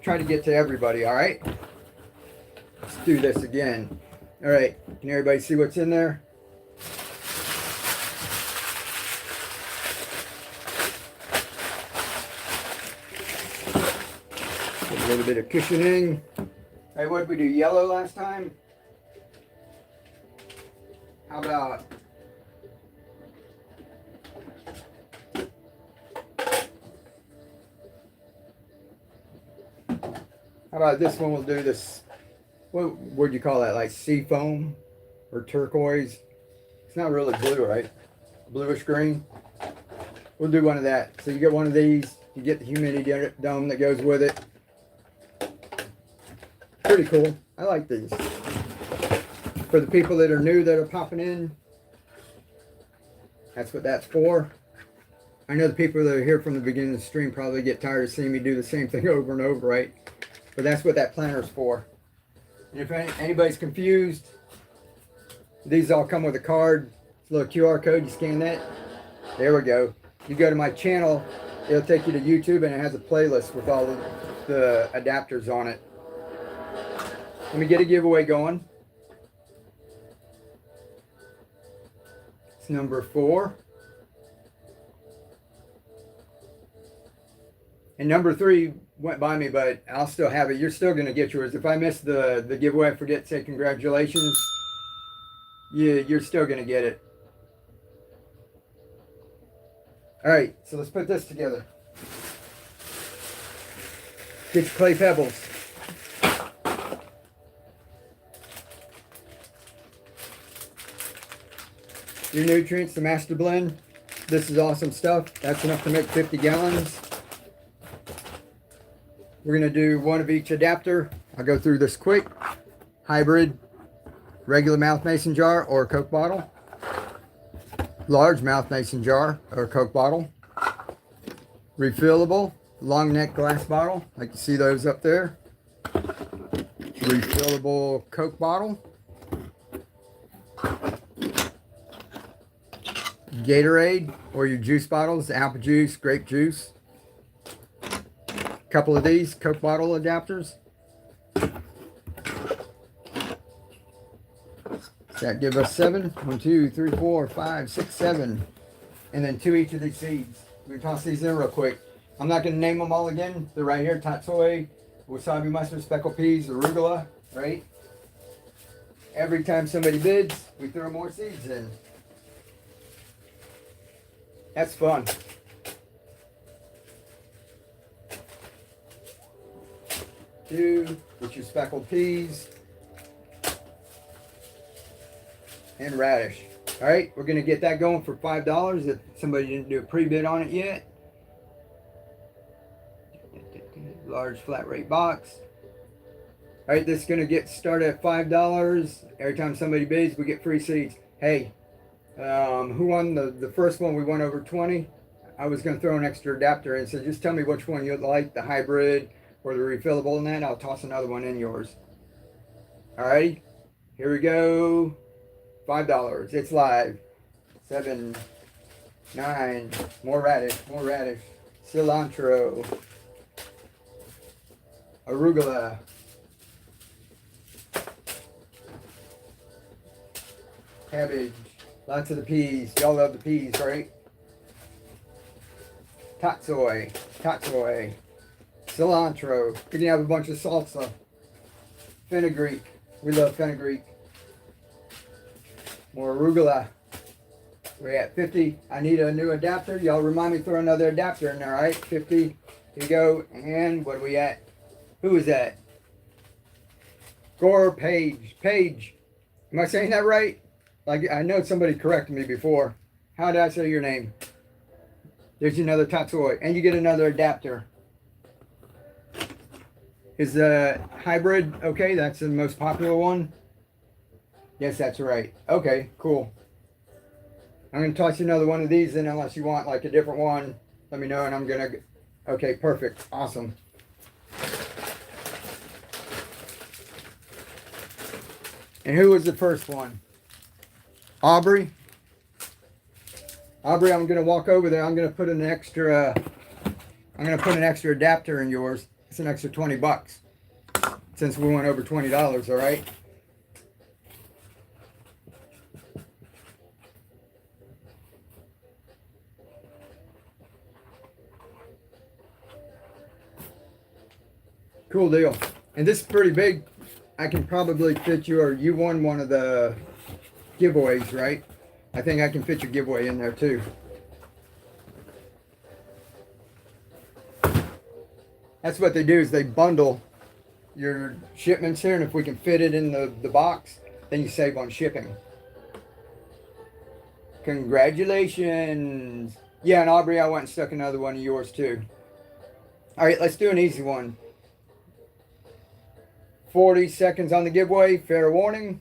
try to get to everybody, all right? Let's do this again. All right, can everybody see what's in there? A little bit of cushioning. Hey, what did we do? Yellow last time? How about this one? We'll do this. What would you call that? Like sea foam or turquoise? It's not really blue, right? Bluish green. We'll do one of that. So you get one of these. You get the humidity dome that goes with it. Pretty cool. I like these. For the people that are new that are popping in, that's what that's for. I know the people that are here from the beginning of the stream probably get tired of seeing me do the same thing over and over, right? But that's what that planter's for. And if anybody's confused, these all come with a card. It's a little QR code. You scan that. There we go. You go to my channel, it'll take you to YouTube, and it has a playlist with all of the adapters on it. Let me get a giveaway going. It's number 4. And number 3 went by me, but I'll still have it. You're still going to get yours. If I miss the giveaway, I forget to say congratulations. You're still going to get it. All right, so let's put this together. Get your clay pebbles. Your nutrients, the master blend. This is awesome stuff. That's enough to make 50 gallons. We're going to do one of each adapter. I'll go through this quick. Hybrid, regular mouth mason jar or Coke bottle. Large mouth mason jar or Coke bottle. Refillable, long neck glass bottle. Like you see those up there. Refillable Coke bottle. Gatorade or your juice bottles, apple juice, grape juice. Couple of these Coke bottle adapters. That give us 7. 1, 2, 3, 4, 5, 6, 7. And then 2 each of these seeds. We're gonna toss these in real quick. I'm not gonna name them all again. They're right here. Tatsoi, wasabi mustard, speckled peas, arugula, right? Every time somebody bids, we throw more seeds in. That's fun. Two, with your speckled peas and radish. All right, we're gonna get that going for $5 if somebody didn't do a pre-bid on it yet. Large flat rate box. All right, this is gonna get started at $5. Every time somebody bids, we get free seeds. Hey, who won the first one? We won over 20. I was going to throw an extra adapter in, so just tell me which one you'd like, the hybrid or the refillable, and then I'll toss another one in yours. All right, here we go. $5. It's live. 7, 9. More radish. More radish. Cilantro. Arugula. Cabbage. Lots of the peas. Y'all love the peas, right? Tatsoi. Tatsoi. Cilantro. We can have a bunch of salsa. Fenugreek. We love fenugreek. More arugula. We're at 50. I need a new adapter. Y'all remind me to throw another adapter in there, all right? 50. Here you go. And what are we at? Who is that? Gore Page. Page. Am I saying that right? Like, I know somebody corrected me before. How did I say your name? There's another Tatsoi. And you get another adapter. Is the hybrid okay? That's the most popular one? Yes, that's right. Okay, cool. I'm going to toss you another one of these in unless you want like a different one. Let me know and I'm going to... Okay, perfect. Awesome. And who was the first one? Aubrey. Aubrey, I'm going to walk over there. I'm going to put an extra adapter in yours. It's an extra $20. since we went over $20, all right? Cool deal. And this is pretty big. I can probably fit you, or you won one of the giveaways, right? I think I can fit your giveaway in there too. That's what they do, is they bundle your shipments here, and if we can fit it in the box, then you save on shipping. Congratulations. Yeah, and Aubrey, I went and stuck another one of yours too. All right, let's do an easy one. 40 seconds on the giveaway, fair warning.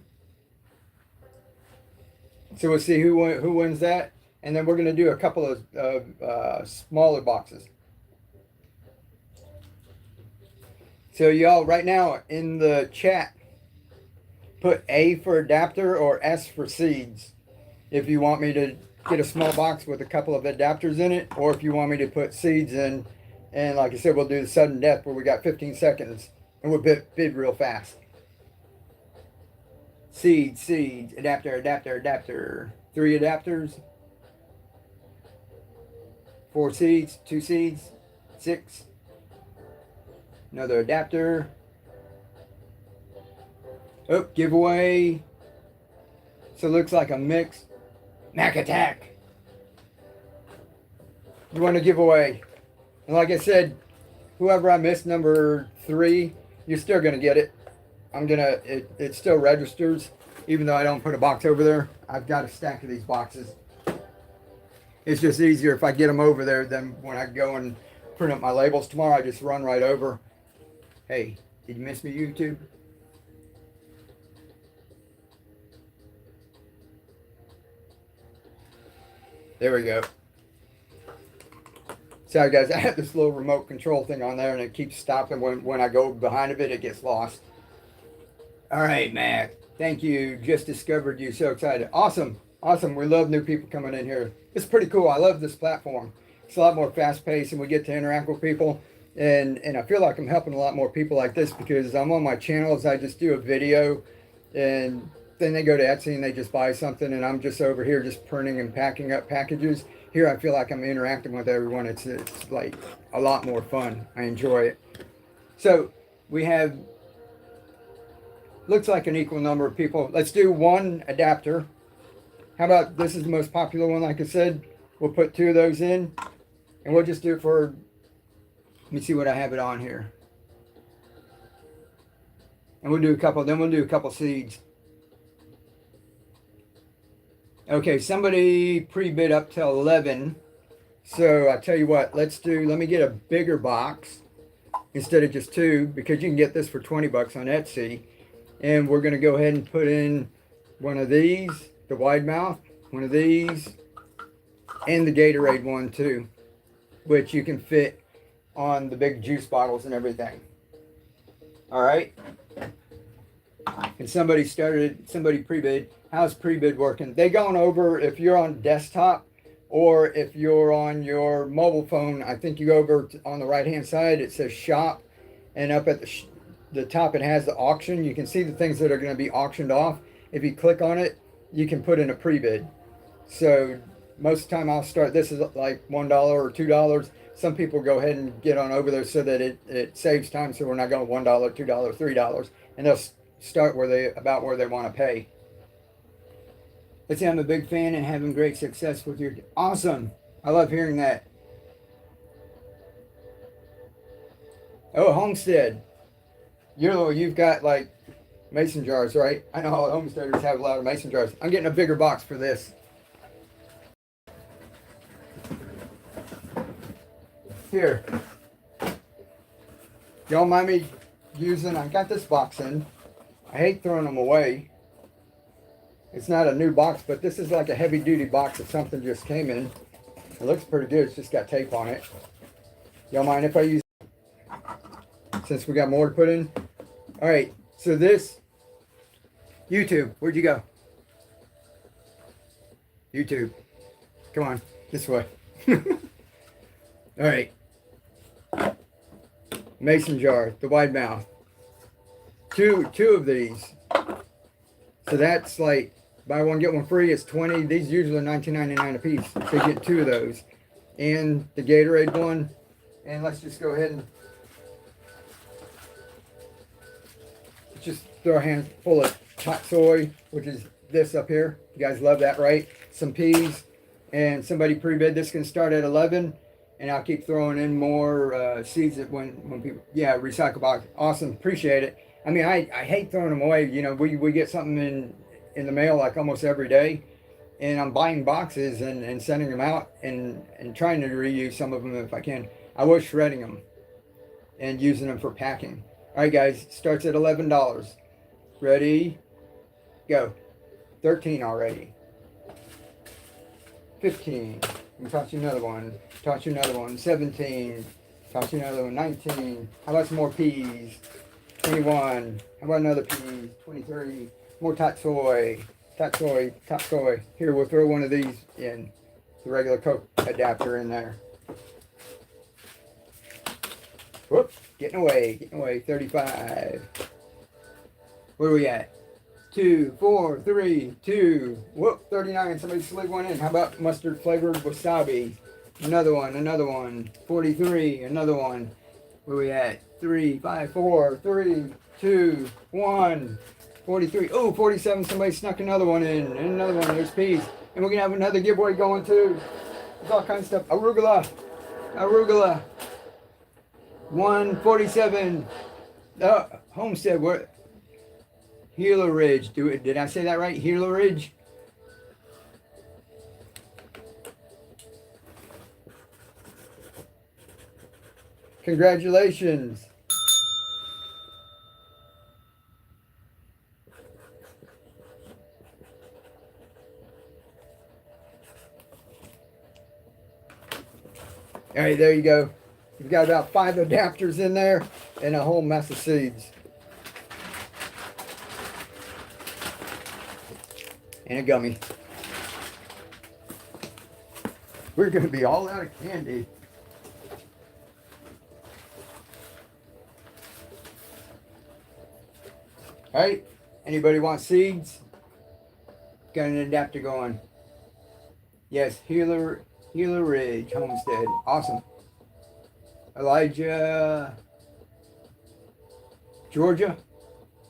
So we'll see who wins that. And then we're going to do a couple of smaller boxes. So y'all, right now in the chat, put A for adapter or S for seeds. If you want me to get a small box with a couple of adapters in it, or if you want me to put seeds in. And like I said, we'll do the sudden death where we got 15 seconds. And we'll bid real fast. Seeds, adapter, adapter, adapter. 3 adapters. 4 seeds, 2 seeds, 6. Another adapter. Oh, giveaway. So it looks like a mix. Mac attack. You want to give away. And like I said, whoever I missed, number 3, you're still going to get it. It still registers, even though I don't put a box over there. I've got a stack of these boxes. It's just easier if I get them over there than when I go and print up my labels. Tomorrow I just run right over. Hey, did you miss me, YouTube? There we go. Sorry guys, I have this little remote control thing on there and it keeps stopping when I go behind of it, it gets lost. All right, Mac. Thank you. Just discovered you. So excited. Awesome. Awesome. We love new people coming in here. It's pretty cool. I love this platform. It's a lot more fast paced and we get to interact with people. And I feel like I'm helping a lot more people like this because I'm on my channels. I just do a video and then they go to Etsy and they just buy something and I'm just over here just printing and packing up packages. Here I feel like I'm interacting with everyone. It's like a lot more fun. I enjoy it. So we have, looks like an equal number of people. Let's do 1 adapter. How about, this is the most popular one, like I said. We'll put 2 of those in and we'll just do it for, let me see what I have it on here. And we'll do a couple, then we'll do a couple seeds. Okay, somebody pre-bid up to 11. So I tell you what, let me get a bigger box instead of just 2 because you can get this for 20 bucks on Etsy. And we're going to go ahead and put in one of these, the wide mouth, one of these, and the Gatorade one too, which you can fit on the big juice bottles and everything. All right. And somebody pre-bid. How's pre-bid working? They going over, if you're on desktop or if you're on your mobile phone, I think you go over on the right hand side, it says shop, and up at the top it has the auction. You can see the things that are going to be auctioned off. If you click on it, you can put in a pre-bid. So most of the time I'll start, this is like $1 or $2. Some people go ahead and get on over there so that it saves time, so we're not going $1, $2, $3, and they'll start about where they want to pay. Let's say I'm a big fan and having great success with your, awesome. I love hearing that. Oh, Homestead. You've got like mason jars, right? I know all homesteaders have a lot of mason jars. I'm getting a bigger box for this. Here. Don't mind me using, I got this box in. I hate throwing them away. It's not a new box, but this is like a heavy duty box that something just came in. It looks pretty good. It's just got tape on it. Y'all mind if I use it? Since we got more to put in? All right, so this, YouTube, where'd you go? YouTube, come on, this way. All right. Mason jar, the wide mouth. two of these. So that's like buy one get one free. It's 20. These usually are $19.99 a piece. So you get two of those, and the Gatorade one. And let's just go ahead and just throw a handful of hot soy, which is this up here. You guys love that, right? Some peas, and somebody pre-bid this can start at 11, and I'll keep throwing in more seeds that when people, yeah, recycle box. Awesome, appreciate it. I mean, I hate throwing them away. You know, we get something in the mail like almost every day, and I'm buying boxes and sending them out and trying to reuse some of them if I can. I was shredding them and using them for packing. All right, guys, starts at $11. Ready, go. 13 already. 15. Let me toss you another one. Toss you another one. 17. Toss you another one. 19. How about some more peas? 21. How about another pea? 23. More top soy. Top soy. Top soy. Here, we'll throw one of these in. The regular Coke adapter in there. Whoop. Getting away. Getting away. 35. Where are we at? 2, 4, 3, 2. Whoop. 39. Somebody slid one in. How about mustard flavored wasabi? Another one. Another one. 43. Another one. Where are we at? 3, 5, 4, 3, 2, 1. 43. Oh, 47. Somebody snuck another one in. And another one. There's peas. And we're going to have another giveaway going too. There's all kinds of stuff. Arugula. Arugula. 147. Homestead. What? Gila Ridge. Did I say that right? Gila Ridge? Congratulations. All right, there you go. You've got about 5 adapters in there and a whole mess of seeds. And a gummy. We're going to be all out of candy. All right, anybody want seeds? Got an adapter going. Yes, Gila Ridge Homestead. Awesome. Elijah, Georgia.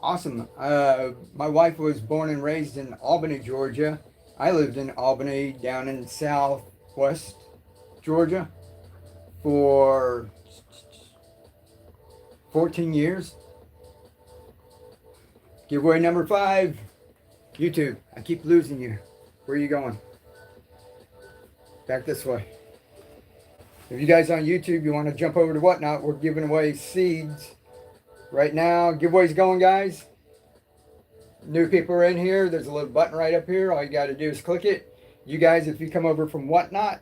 Awesome. My wife was born and raised in Albany, Georgia. I lived in Albany down in southwest Georgia for 14 years. Giveaway number 5. YouTube. I keep losing you. Where are you going? Back this way. If you guys on YouTube, you want to jump over to Whatnot, we're giving away seeds right now. Giveaway's going, guys. New people are in here. There's a little button right up here. All you got to do is click it. You guys, if you come over from Whatnot,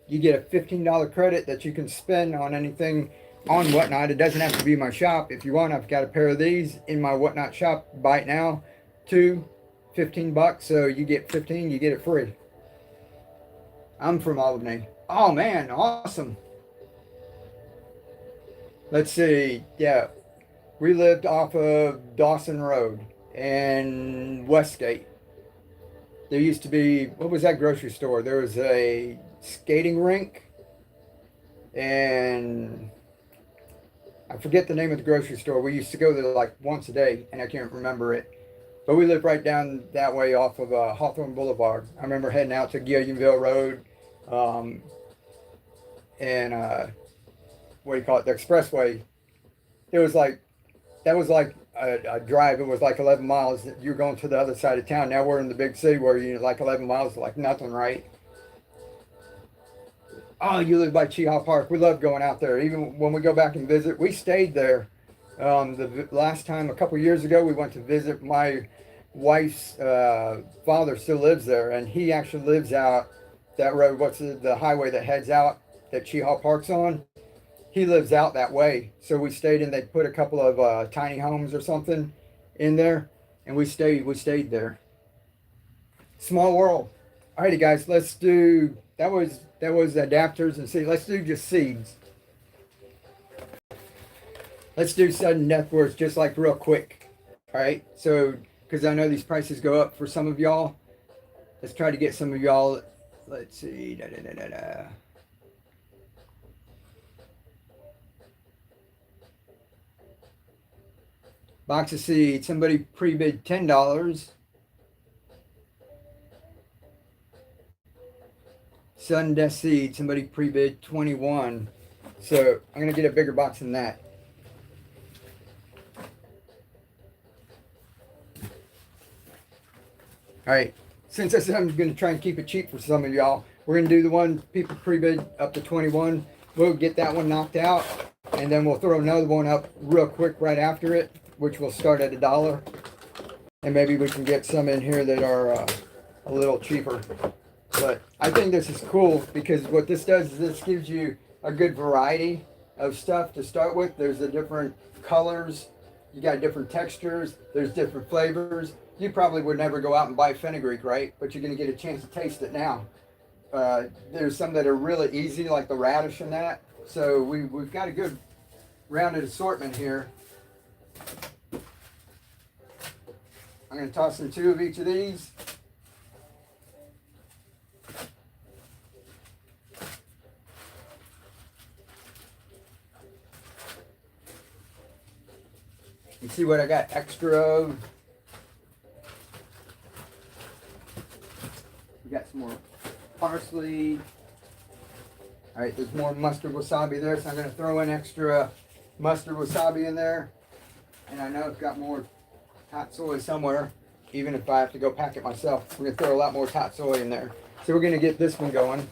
you get a $15 credit that you can spend on anything on Whatnot. It doesn't have to be my shop. If you want, I've got a pair of these in my Whatnot shop. Buy it now. 2, 15 bucks. So you get 15, you get it free. I'm from Albany. Oh man, awesome. Let's see. Yeah, we lived off of Dawson Road and Westgate. There used to be, what was that grocery store? There was a skating rink, and I forget the name of the grocery store. We used to go there like once a day, and I can't remember it. But we lived right down that way off of Hawthorne Boulevard. I remember heading out to Gilliamville Road, and what do you call it? The expressway. It was like, that was like a drive. It was like 11 miles. You're going to the other side of town. Now we're in the big city where you like 11 miles is like nothing, right? Oh, you live by Cheehaw Park. We love going out there. Even when we go back and visit, we stayed there. The last time, a couple years ago, we went to visit my wife's father. Still lives there, and he actually lives out that road. What's the highway that heads out that Cheehaw Park's on? He lives out that way. So we stayed in. They put a couple of tiny homes or something in there, and we stayed there. Small world. Alrighty, guys. Let's do. That was adapters and seeds. Let's do just seeds. Let's do sudden death words just like real quick. All right, so because I know these prices go up for some of y'all, let's try to get some of y'all. Let's see. Box of seeds. Somebody pre-bid $10. Sudden Death Seed. Somebody pre-bid 21. So I'm gonna get a bigger box than that. All right. Since I said I'm gonna try and keep it cheap for some of y'all, we're gonna do the one people pre-bid up to 21. We'll get that one knocked out, and then we'll throw another one up real quick right after it, which will start at $1. And maybe we can get some in here that are a little cheaper. But I think this is cool because what this does is this gives you a good variety of stuff to start with. There's the different colors, you got different textures, there's different flavors. You probably would never go out and buy fenugreek, right? But you're going to get a chance to taste it now. There's some that are really easy, like the radish and that. So we've got a good rounded assortment here. I'm going to toss in 2 of each of these. You see what I got extra of. We got some more parsley. All right, there's more mustard wasabi there, so I'm going to throw in extra mustard wasabi in there. And I know I've got more hot soy somewhere, even if I have to go pack it myself. We're going to throw a lot more hot soy in there. So we're going to get this one going.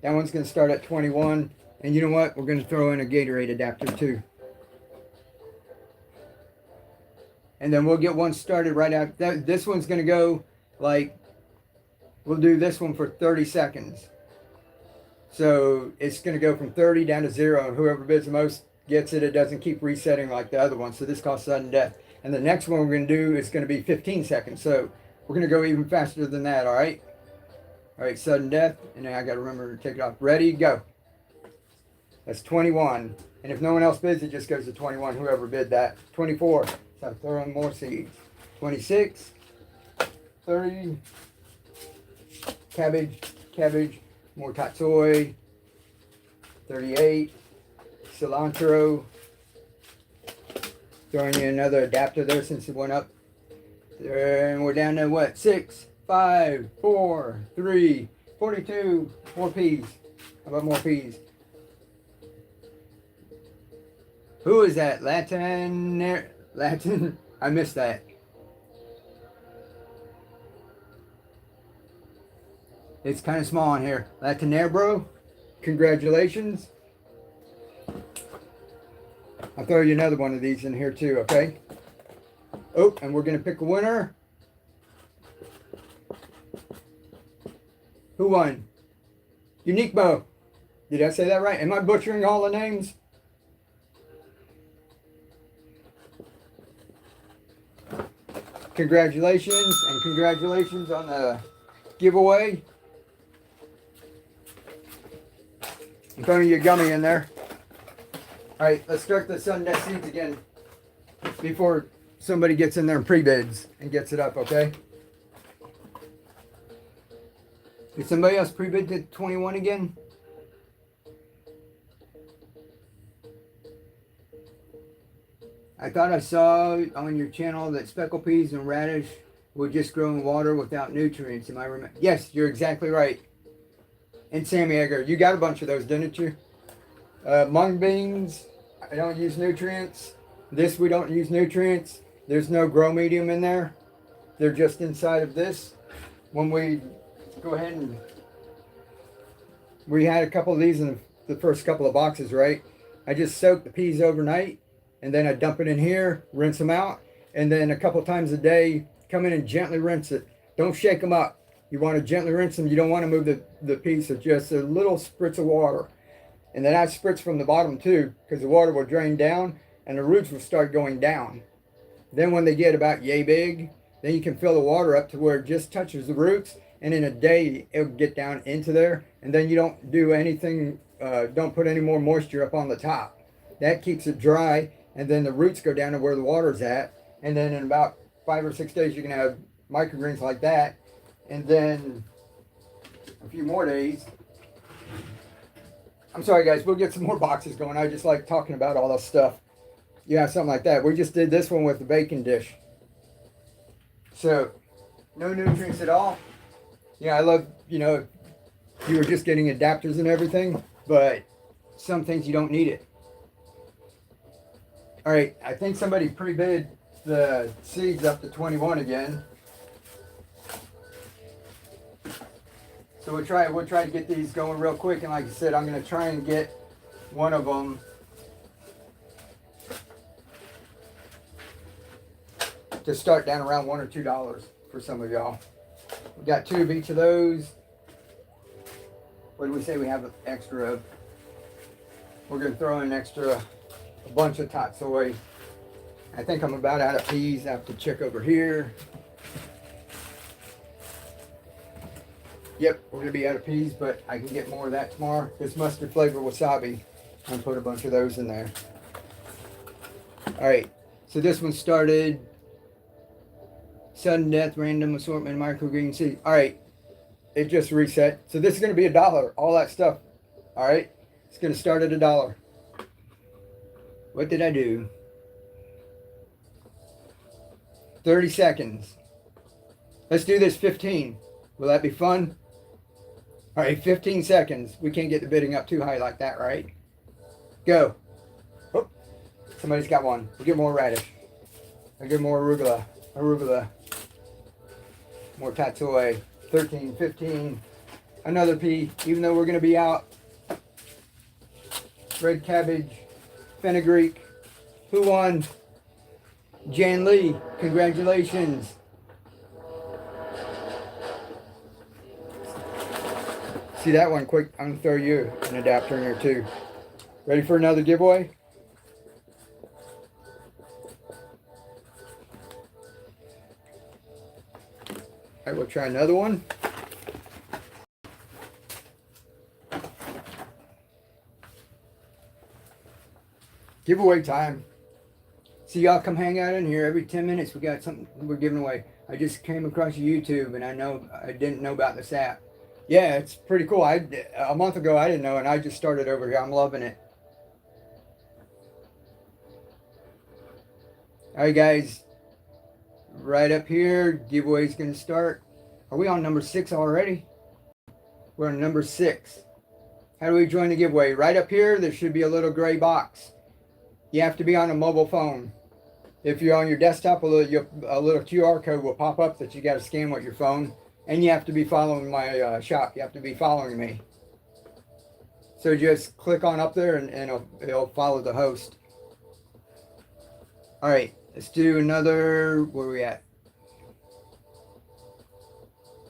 That one's going to start at 21. And you know what? We're going to throw in a Gatorade adapter too. And then we'll get one started right after. This one's going to go like, we'll do this one for 30 seconds. So it's going to go from 30 down to 0. And whoever bids the most gets it. It doesn't keep resetting like the other one. So this calls sudden death. And the next one we're going to do is going to be 15 seconds. So we're going to go even faster than that, all right? All right, sudden death. And then I got to remember to take it off. Ready, go. That's 21. And if no one else bids, it just goes to 21, whoever bid that. 24. So I'm throwing more seeds. 26. 30. Cabbage. More tatsoi. 38. Cilantro. Throwing you another adapter there since it went up. And we're down to what? 6, 5, 4, 3, 42. More peas. How about more peas? Who is that? Latin? I missed that. It's kind of small in here. Latinero, congratulations. I'll throw you another one of these in here too, okay? Oh, and we're going to pick a winner. Who won? Unique Bow. Did I say that right? Am I butchering all the names? Congratulations, and congratulations on the giveaway. I'm throwing you a gummy in there. All right, let's start the sudden death seeds again before somebody gets in there and pre-bids and gets it up, okay? Did somebody else pre-bid to 21 again? I thought I saw on your channel that speckle peas and radish will just grow in water without nutrients. Am I remember? Yes, you're exactly right. And Sammy Egger, you got a bunch of those, didn't you? Mung beans, I don't use nutrients. This, we don't use nutrients. There's no grow medium in there. They're just inside of this. When we go ahead and... We had a couple of these in the first couple of boxes, right? I just soaked the peas overnight. And then I dump it in here, rinse them out. And then a couple times a day, come in and gently rinse it. Don't shake them up. You want to gently rinse them. You don't want to move the piece of just a little spritz of water. And then I spritz from the bottom too, because the water will drain down and the roots will start going down. Then when they get about yay big, then you can fill the water up to where it just touches the roots. And in a day, it'll get down into there. And then you don't do anything, don't put any more moisture up on the top. That keeps it dry. and then the roots go down to where the water's at, and then in about 5 or 6 days you can have microgreens like that, and then a few more days. I'm sorry guys, we'll get some more boxes going. I just like talking about all this stuff. Yeah, something like that. We just did this one with the baking dish. So, no nutrients at all. Yeah, I love, you know, you were just getting adapters and everything, but some things you don't need it. All right, I think somebody pre-bid the seeds up to 21 again. So we'll try to get these going real quick, and like I said, I'm going to try and get one of them to start down around $1 or $2 for some of y'all. We got 2 of each of those. What do we say we have an extra of? We're going to throw in a bunch of tot soy. I think I'm about out of peas. I have to check over here. Yep, we're going to be out of peas, but I can get more of that tomorrow. This mustard flavor wasabi, I'm going to put a bunch of those in there. Alright, so this one started sudden death, random assortment, microgreen seed. Alright, it just reset. So this is going to be $1, all that stuff. Alright, it's going to start at $1. What did I do? 30 seconds. Let's do this 15. Will that be fun? All right, 15 seconds. We can't get the bidding up too high like that, right? Go. Oh, somebody's got one. We'll get more radish. I'll get more arugula. More tatsoi. 13, 15. Another pea, even though we're going to be out. Red cabbage. Fenugreek. Who won? Jan Lee. Congratulations. See that one quick? I'm going to throw you an adapter in here too. Ready for another giveaway? All right, we'll try another one. Giveaway time. See, y'all come hang out in here every 10 minutes. We got something we're giving away. I just came across YouTube, and I didn't know about this app. Yeah, it's pretty cool. A month ago I didn't know, and I just started over here. I'm loving it. All right, guys. Right up here, giveaway's going to start. Are we on number 6 already? We're on number 6. How do we join the giveaway? Right up here, there should be a little gray box. You have to be on a mobile phone. If you're on your desktop, a little QR code will pop up that you got to scan with your phone. And you have to be following my shop. You have to be following me. So just click on up there and it'll follow the host. All right, let's do another. Where are we at?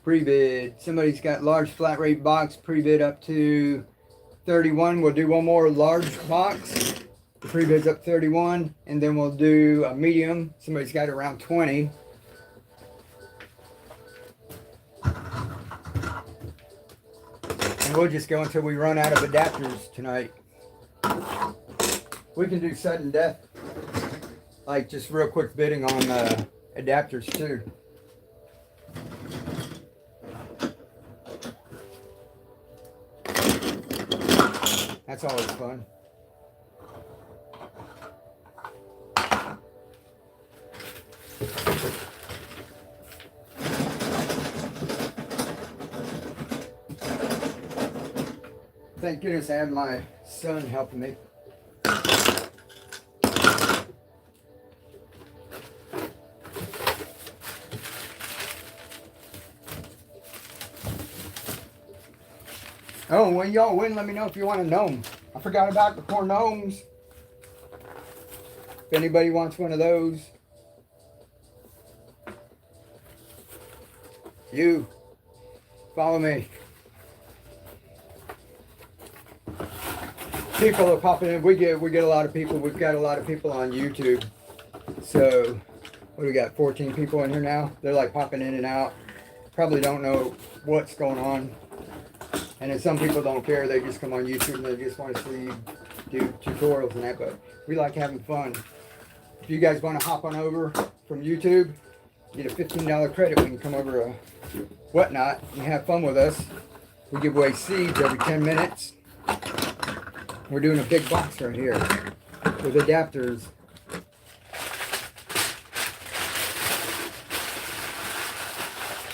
Pre-bid. Somebody's got large flat rate box. Pre-bid up to 31. We'll do one more large box. The pre-bid's up 31. And then we'll do a medium. Somebody's got around 20. And we'll just go until we run out of adapters tonight. We can do sudden death, like just real quick bidding on adapters too. That's always fun. Thank goodness I have my son helping me. Oh, when y'all win, let me know if you want a gnome. I forgot about the poor gnomes. If anybody wants one of those. You. Follow me. People are popping in. We get a lot of people. We've got a lot of people on YouTube. So, what do we got? 14 people in here now. They're like popping in and out. Probably don't know what's going on. And then some people don't care. They just come on YouTube and they just want to see do tutorials and that. But we like having fun. If you guys want to hop on over from YouTube, get a $15 credit when you come over to Whatnot and have fun with us. We give away seeds every 10 minutes. We're doing a big box right here with adapters.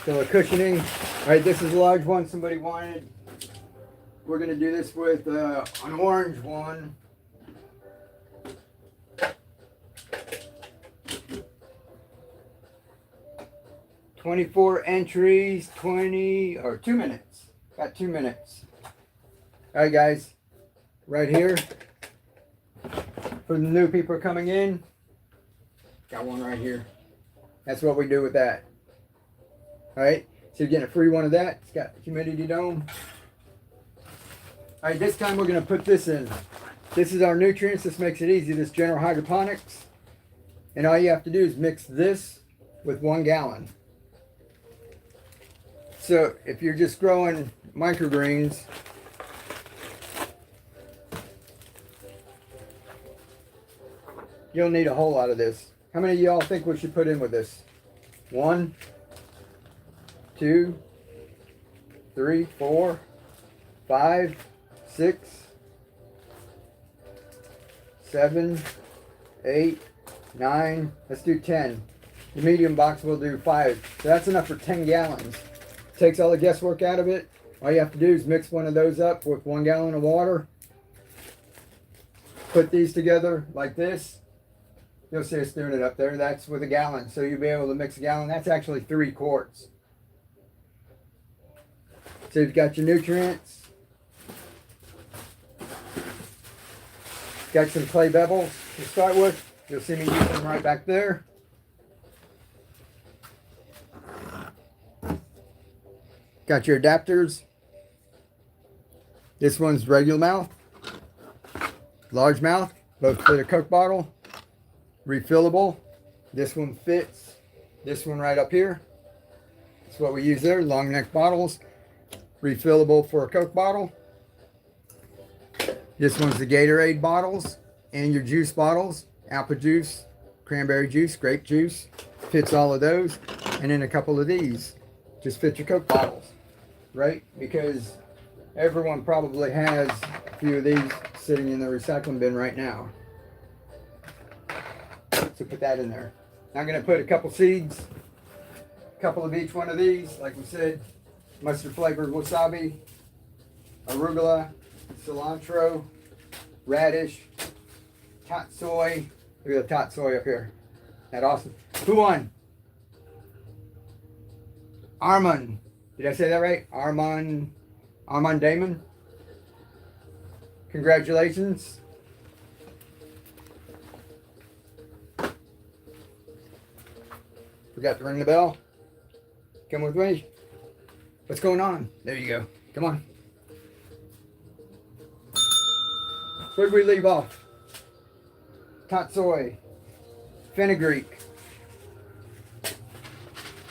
So the cushioning, all right, this is a large one somebody wanted. We're gonna do this with an orange one. "24 entries, 2 minutes. Got 2 minutes. All right, guys, right here for the new people coming in. Got one right here. That's what we do with that. All right, so you're getting a free one of that. It's got humidity dome. All right, this time we're going to put this in. This is our nutrients. This makes it easy. This general hydroponics. And all you have to do is mix this with 1 gallon. So if you're just growing microgreens, you'll need a whole lot of this. How many of y'all think we should put in with this? 1, 2, 3, 4, 5, 6, 7, 8, 9. Let's do 10. The medium box will do 5. So that's enough for 10 gallons. Takes all the guesswork out of it. All you have to do is mix one of those up with 1 gallon of water. Put these together like this. You'll see us doing it up there. That's with a gallon. So you'll be able to mix a gallon. That's actually 3 quarts. So you've got your nutrients. Got some clay pebbles to start with. You'll see me use them right back there. Got your adapters. This one's regular mouth, large mouth, both fit a Coke bottle, refillable. This one fits this one right up here. That's what we use there, long neck bottles, refillable for a Coke bottle. This one's the Gatorade bottles and your juice bottles, apple juice, cranberry juice, grape juice, fits all of those. And then a couple of these, just fit your Coke bottles, right? Because everyone probably has a few of these sitting in the recycling bin right now. So put that in there. Now I'm gonna put a couple seeds, a couple of each one of these, like we said, mustard flavored wasabi, arugula, cilantro, radish, tot soy. Look at the tot soy up here. That awesome. Who won? Armand. Did I say that right? Armand Damon. Congratulations. Forgot to ring the bell. Come with me. What's going on? There you go. Come on. Where did we leave off? Tot soy, fenugreek,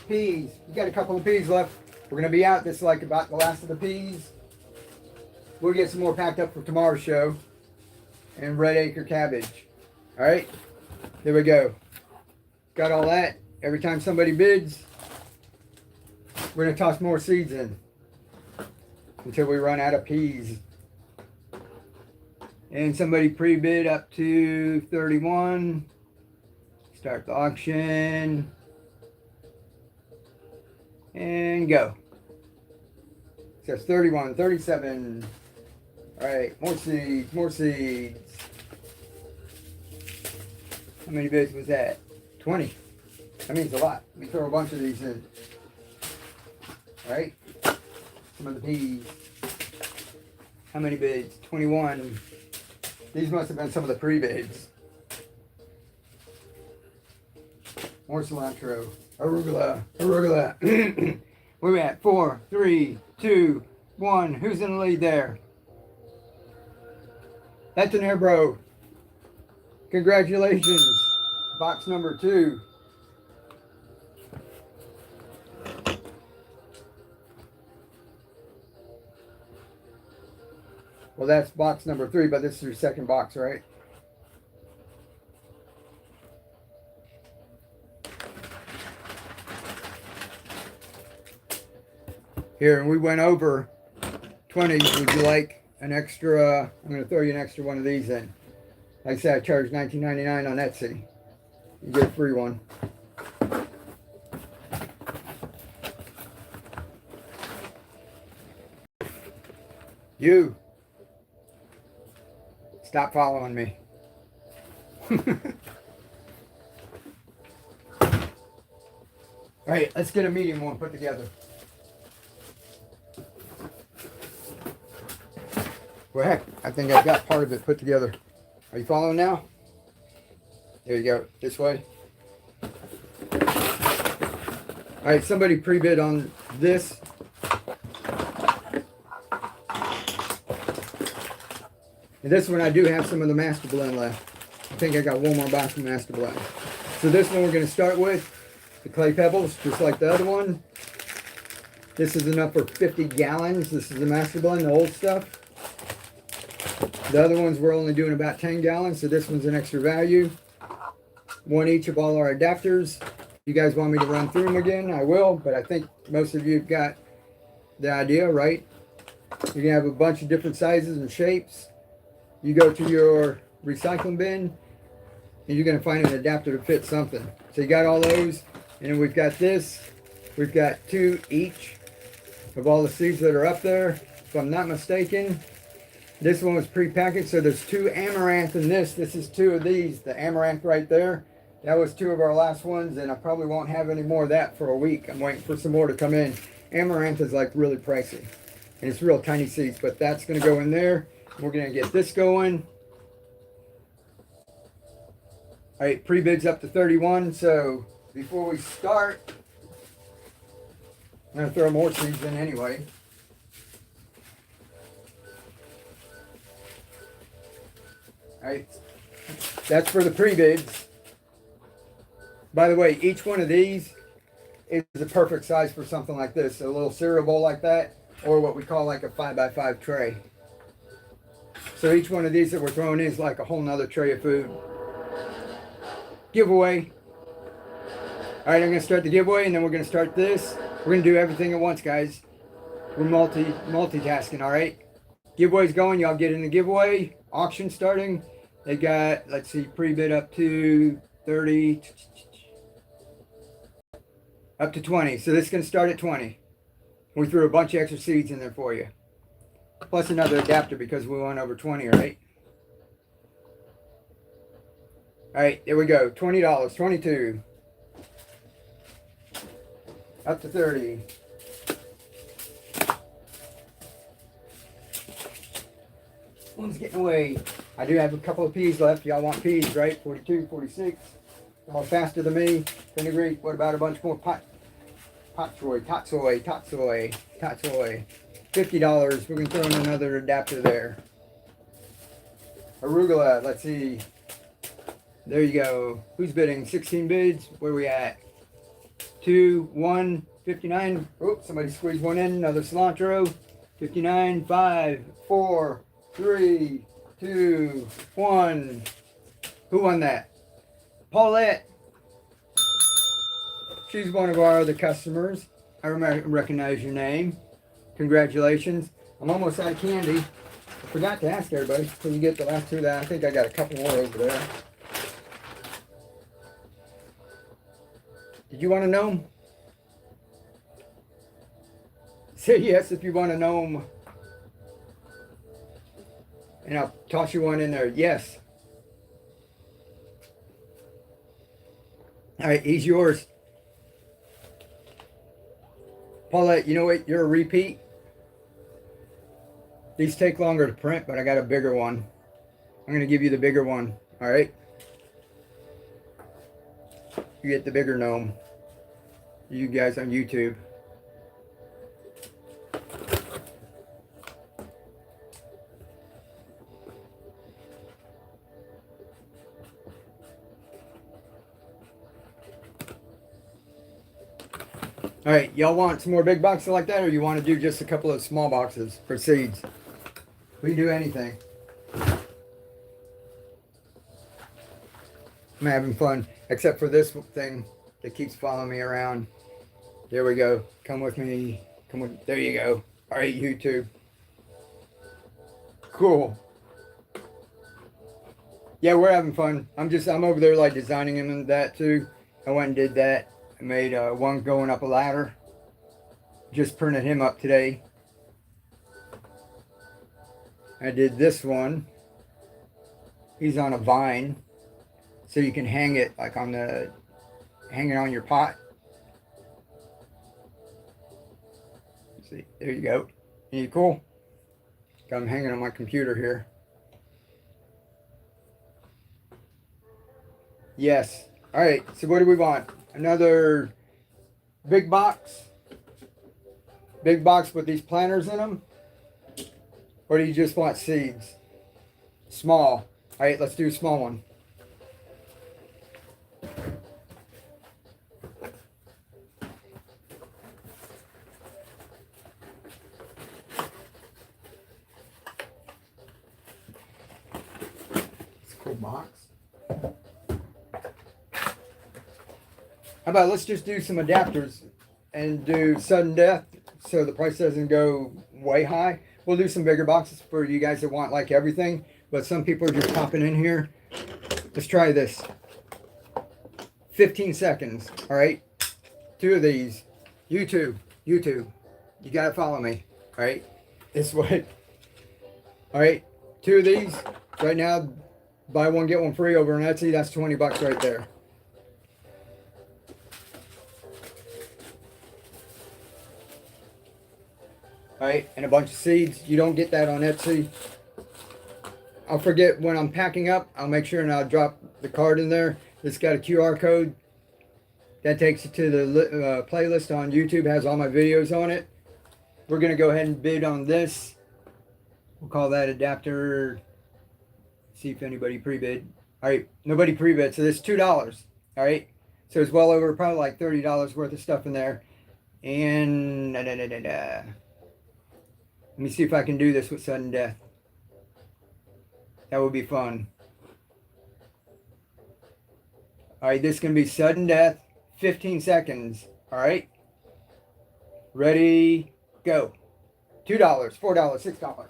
peas. You got a couple of peas left. We're gonna be out. This is like about the last of the peas. We'll get some more packed up for tomorrow's show. And red acre cabbage. All right, there we go. Got all that. Every time somebody bids, we're gonna toss more seeds in until we run out of peas. And somebody pre-bid up to 31. Start the auction. And go. It says 31, 37. All right, more seeds, more seeds. How many bids was that? 20. That means a lot. Let me throw a bunch of these in. All right, some of the peas. How many bids? 21. These must have been some of the pre-bids. More cilantro. Arugula. Arugula. Where we at? 4, 3, 2, 1. Who's in the lead there? That's an air bro. Congratulations. Box number 2. Well, that's box number 3, but this is your second box, right? Here, and we went over 20. Would you like an extra? I'm going to throw you an extra one of these in. Like I said, I charged $19.99 on Etsy. You get a free one. You. Stop following me. All right, let's get a medium one put together. Well, heck, I think I've got part of it put together. Are you following now? There you go. This way. All right, somebody pre-bid on this. And this one, I do have some of the Master Blend left. I think I got one more box of Master Blend. So this one we're going to start with the clay pebbles, just like the other one. This is enough for 50 gallons. This is the Master Blend, the old stuff. The other ones we're only doing about 10 gallons, so this one's an extra value. One each of all our adapters. If you guys want me to run through them again, I will, but I think most of you have got the idea, right? You're going to have a bunch of different sizes and shapes. You go to your recycling bin, and you're going to find an adapter to fit something. So you got all those, and then we've got this. We've got 2 each of all the seeds that are up there, if I'm not mistaken. This one was pre-packaged, so there's 2 amaranth in this. This is 2 of these, the amaranth right there. That was 2 of our last ones, and I probably won't have any more of that for a week. I'm waiting for some more to come in. Amaranth is like really pricey, and it's real tiny seeds, but that's going to go in there. We're going to get this going. All right, pre-bids up to 31, so before we start, I'm going to throw more seeds in anyway. All right, that's for the pre-bids. By the way, each one of these is a perfect size for something like this, a little cereal bowl like that, or what we call like a 5x5 tray. So each one of these that we're throwing in is like a whole nother tray of food. Giveaway. All right, I'm gonna start the giveaway, and then we're gonna start this. We're gonna do everything at once, guys. We're multitasking, all right? Giveaway's going, y'all get in the giveaway. Auction starting. They got, let's see, pre-bid up to 30, up to 20. So this is going to start at 20. We threw a bunch of extra seeds in there for you. Plus another adapter because we went over 20, right? All right, there we go. $20, 22. Up to 30. One's getting away. I do have a couple of peas left. Y'all want peas, right? 42, 46. All faster than me. Fenugreek. What about a bunch more totsoi. $50. We're going to throw in another adapter there. Arugula. Let's see. There you go. Who's bidding? 16 bids. Where are we at? 2, 1, 59. Oops, somebody squeezed one in. Another cilantro. 59, 5, 4, 3, 2, 1. Who won that? Paulette. She's one of our other customers. I recognize your name. Congratulations. I'm almost out of candy. I forgot to ask everybody. Can you get the last 2 of that? I think I got a couple more over there. Did you want a gnome? Say yes if you want a gnome. And I'll toss you one in there. Yes. All right, he's yours. Paulette, you know what? You're a repeat. These take longer to print, but I got a bigger one. I'm going to give you the bigger one. All right? You get the bigger gnome. You guys on YouTube. All right, y'all want some more big boxes like that, or you want to do just a couple of small boxes for seeds? We can do anything. I'm having fun, except for this thing that keeps following me around. There we go. Come with me. Come on, there you go. All right, YouTube. Cool. Yeah, we're having fun. I'm over there like designing him and that too. I went and did that. I made one going up a ladder. Just printed him up today. I did this one. He's on a vine, so you can hang it like hang it on your pot. See, there you go. Ain't it cool? Got him hanging on my computer here. Yes. All right. So what do we want? Another big box. Big box with these planters in them. Or do you just want seeds? Small. All right. Let's do a small one. It's a cool box. How about let's just do some adapters and do sudden death so the price doesn't go way high. We'll do some bigger boxes for you guys that want like everything, but some people are just popping in here. Let's try this. 15 seconds, all right? 2 of these. YouTube, you gotta follow me, all right? This way. All right, 2 of these. Right now, buy one, get one free over on Etsy. That's 20 bucks right there. All right, and a bunch of seeds. You don't get that on Etsy. I'll forget when I'm packing up. I'll make sure and I'll drop the card in there. It's got a QR code. That takes you to the playlist on YouTube. Has all my videos on it. We're going to go ahead and bid on this. We'll call that adapter. See if anybody pre-bid. All right, nobody pre-bid. So this is $2. All right. So it's well over probably like $30 worth of stuff in there. And let me see if I can do this with sudden death. That would be fun. All right, this is going to be sudden death. 15 seconds. All right. Ready, go. $2, $4, $6.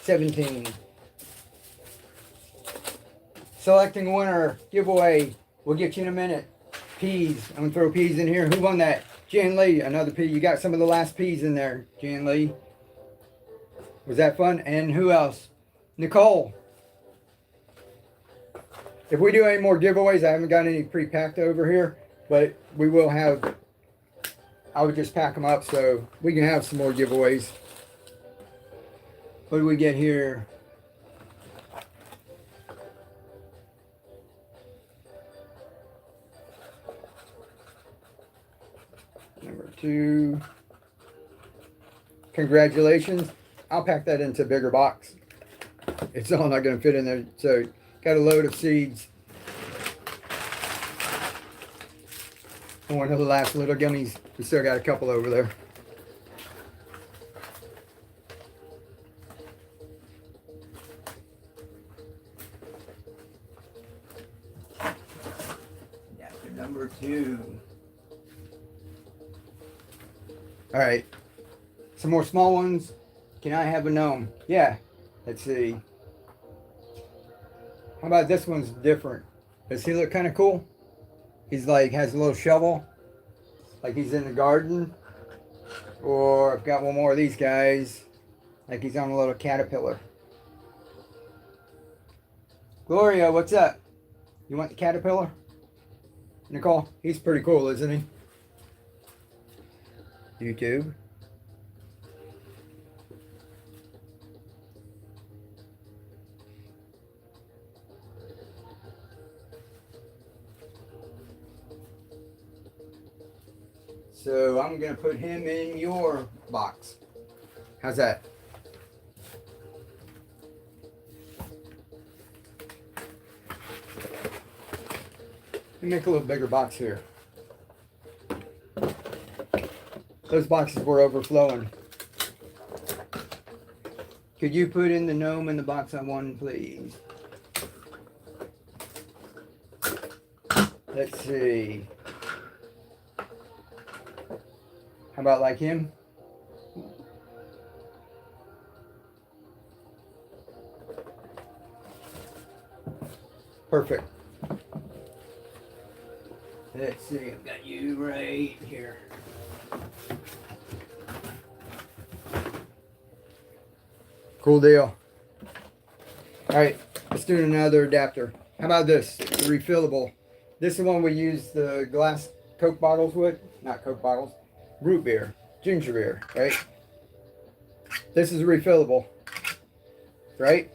17. Selecting winner. Giveaway. We'll get you in a minute. Peas. I'm going to throw peas in here. Who won that? Jan Lee, another pea. You got some of the last peas in there, Jan Lee. Was that fun? And who else? Nicole. If we do any more giveaways, I haven't got any pre-packed over here, but we will have. I would just pack them up so we can have some more giveaways. What do we get here? Number 2. Congratulations. I'll pack that into a bigger box. It's all not going to fit in there. So, got a load of seeds. And one of the last little gummies. We still got a couple over there. That's number 2. All right, some more small ones. Can I have a gnome? Yeah, let's see. How about this one's different? Does he look kind of cool? He's like, has a little shovel, like he's in the garden. Or I've got one more of these guys, like he's on a little caterpillar. Gloria, what's up? You want the caterpillar? Nicole, he's pretty cool, isn't he? YouTube. So I'm going to put him in your box. How's that? Let me make a little bigger box here. Those boxes were overflowing. Could you put in the gnome in the box I won, please? Let's see. How about like him? Perfect. Let's see, I've got you right here. Cool deal. All right, let's do another adapter. How about this? The refillable. This is the one we use the glass Coke bottles with. Not Coke bottles. Root beer. Ginger beer, right? This is a refillable. Right?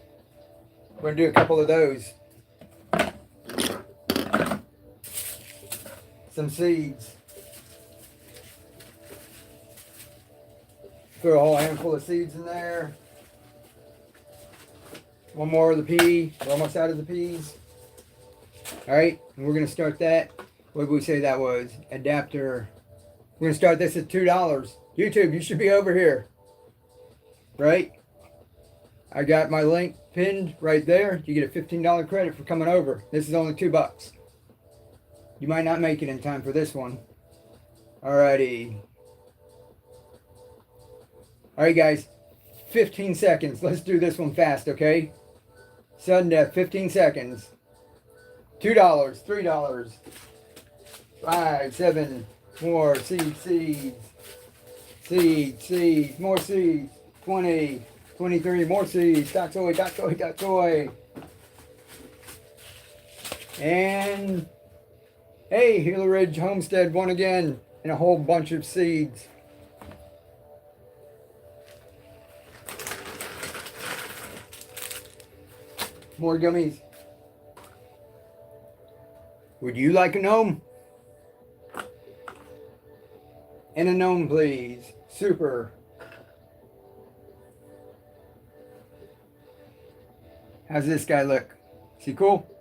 We're going to do a couple of those. Some seeds. Throw a whole handful of seeds in there. One more of the pea. We're almost out of the peas. Alright, and we're going to start that. What did we say that was? Adapter. We're going to start this at $2. YouTube, you should be over here. Right? I got my link pinned right there. You get a $15 credit for coming over. This is only $2. You might not make it in time for this one. Alrighty. Alright guys, 15 seconds. Let's do this one fast, okay? Sudden death, 15 seconds. $2, $3, 5, 7, more seeds, more seeds, 20, 23, more seeds, toy. And hey, Gila Ridge Homestead won again, and a whole bunch of seeds. More gummies. Would you like a gnome? And a gnome, please. Super. How's this guy look? Is he cool?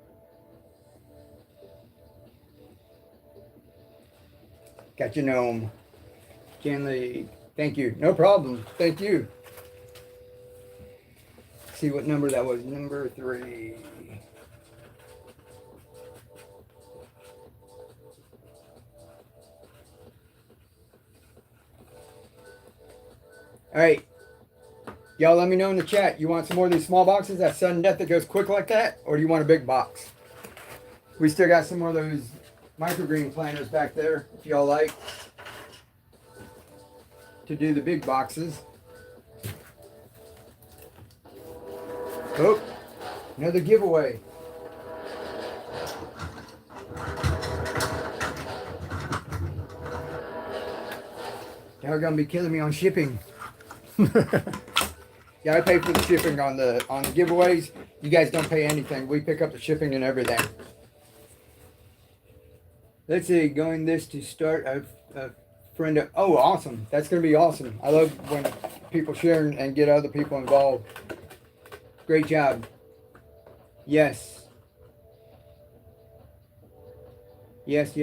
Got your gnome. Janley. Thank you. No problem. Thank you. See what number that was. Number 3. Alright. Y'all let me know in the chat. You want some more of these small boxes? That sudden death that goes quick like that? Or do you want a big box? We still got some more of those microgreen planters back there, if y'all like to do the big boxes. Oh, another giveaway. Y'all gonna be killing me on shipping. Yeah, I pay for the shipping on the giveaways. You guys don't pay anything. We pick up the shipping and everything. Let's see, going this to start a friend of, oh, awesome. That's going to be awesome. I love when people share and get other people involved. Great job. Yes. Yes.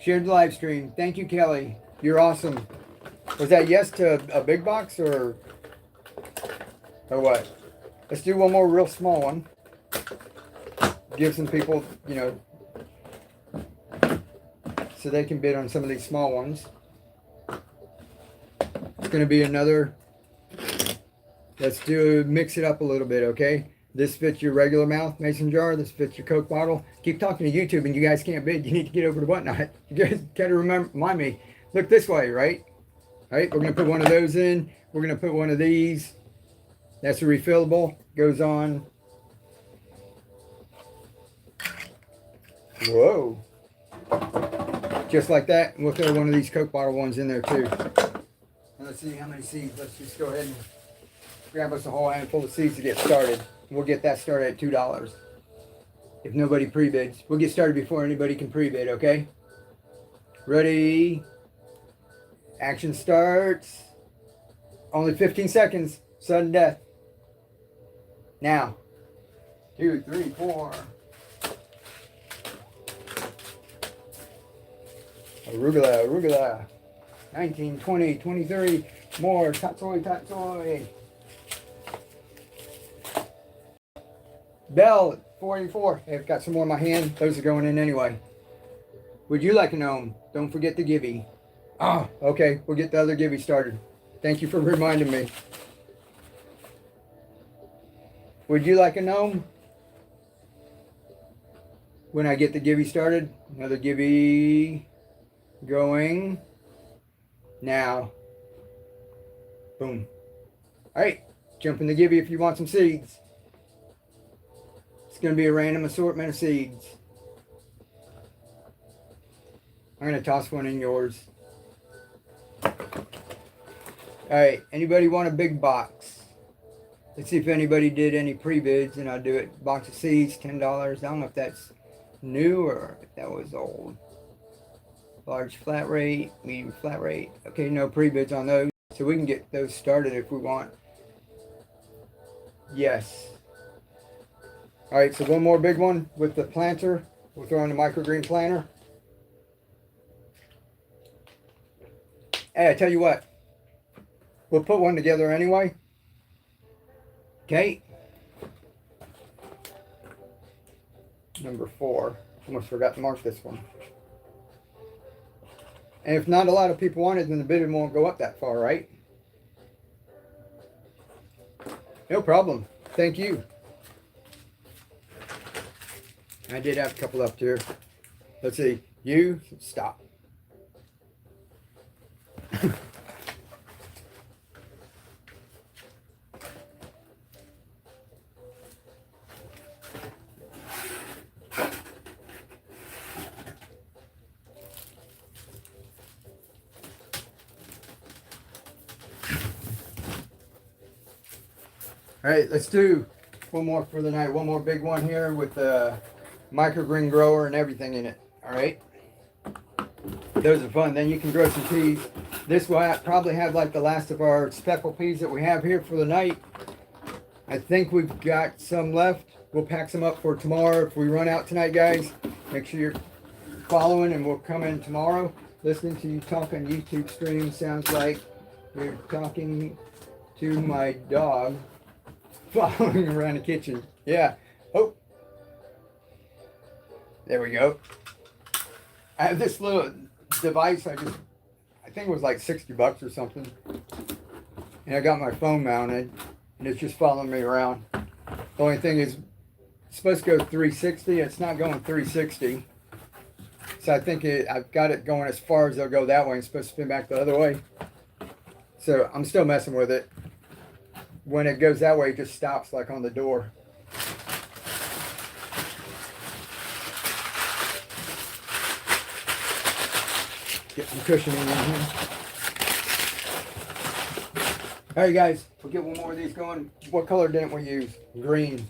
Share the live stream. Thank you, Kelly. You're awesome. Was that yes to a big box or what? Let's do one more real small one. Give some people, you know, so they can bid on some of these small ones. It's going to be another. Let's mix it up a little bit, okay? This fits your regular mouth mason jar. This fits your Coke bottle. Keep talking to YouTube and you guys can't bid. You need to get over to whatnot. You guys got to remind me. Look this way, right? All right, we're going to put one of those in. We're going to put one of these. That's a refillable. Goes on. Whoa. Just like that. And we'll throw one of these Coke bottle ones in there too. And let's see how many seeds. Let's just go ahead and grab us a whole handful of seeds to get started. We'll get that started at $2. If nobody pre-bids. We'll get started before anybody can pre-bid, okay? Ready? Action starts. Only 15 seconds. Sudden death. Now. 2, 3, 4. Arugula. 19, 20, 23. More. Tatsoi. Bell, 44. Hey, I've got some more in my hand. Those are going in anyway. Would you like a gnome? Don't forget the givey. Oh, okay. We'll get the other gibby started. Thank you for reminding me. Would you like a gnome? When I get the gibby started, another gibby going now. Boom. All right, jump in the gibby if you want some seeds. It's going to be a random assortment of seeds. I'm going to toss one in yours. All right, anybody want a big box? Let's see if anybody did any pre-bids, and I'll do it. Box of seeds, $10. I don't know if that's new or if that was old. Large flat rate, medium flat rate. Okay, no pre-bids on those, so we can get those started if we want. Yes. All right, so one more big one with the planter. We'll throw in the microgreen planter. Hey, I tell you what, we'll put one together anyway. Okay. Number 4. Almost forgot to mark this one. And if not a lot of people want it, then the bid won't go up that far, right? No problem. Thank you. I did have a couple up here. Let's see. You stop. All right, let's do one more for the night. One more big one here with the microgreen grower and everything in it. All right, those are fun. Then you can grow some peas. This will probably have like the last of our speckle peas that we have here for the night. I think we've got some left. We'll pack some up for tomorrow. If we run out tonight, guys, make sure you're following and we'll come in tomorrow. Listening to you talk on YouTube stream sounds like you're talking to my dog following around the kitchen. Yeah. Oh. There we go. I have this little device. I think it was like 60 bucks or something. And I got my phone mounted and it's just following me around. The only thing is it's supposed to go 360. It's not going 360. So I think I've got it going as far as they'll go that way. It's supposed to spin back the other way. So I'm still messing with it. When it goes that way, it just stops like on the door. Get some cushioning in here. All right, guys, we'll get one more of these going. What color didn't we use? Green.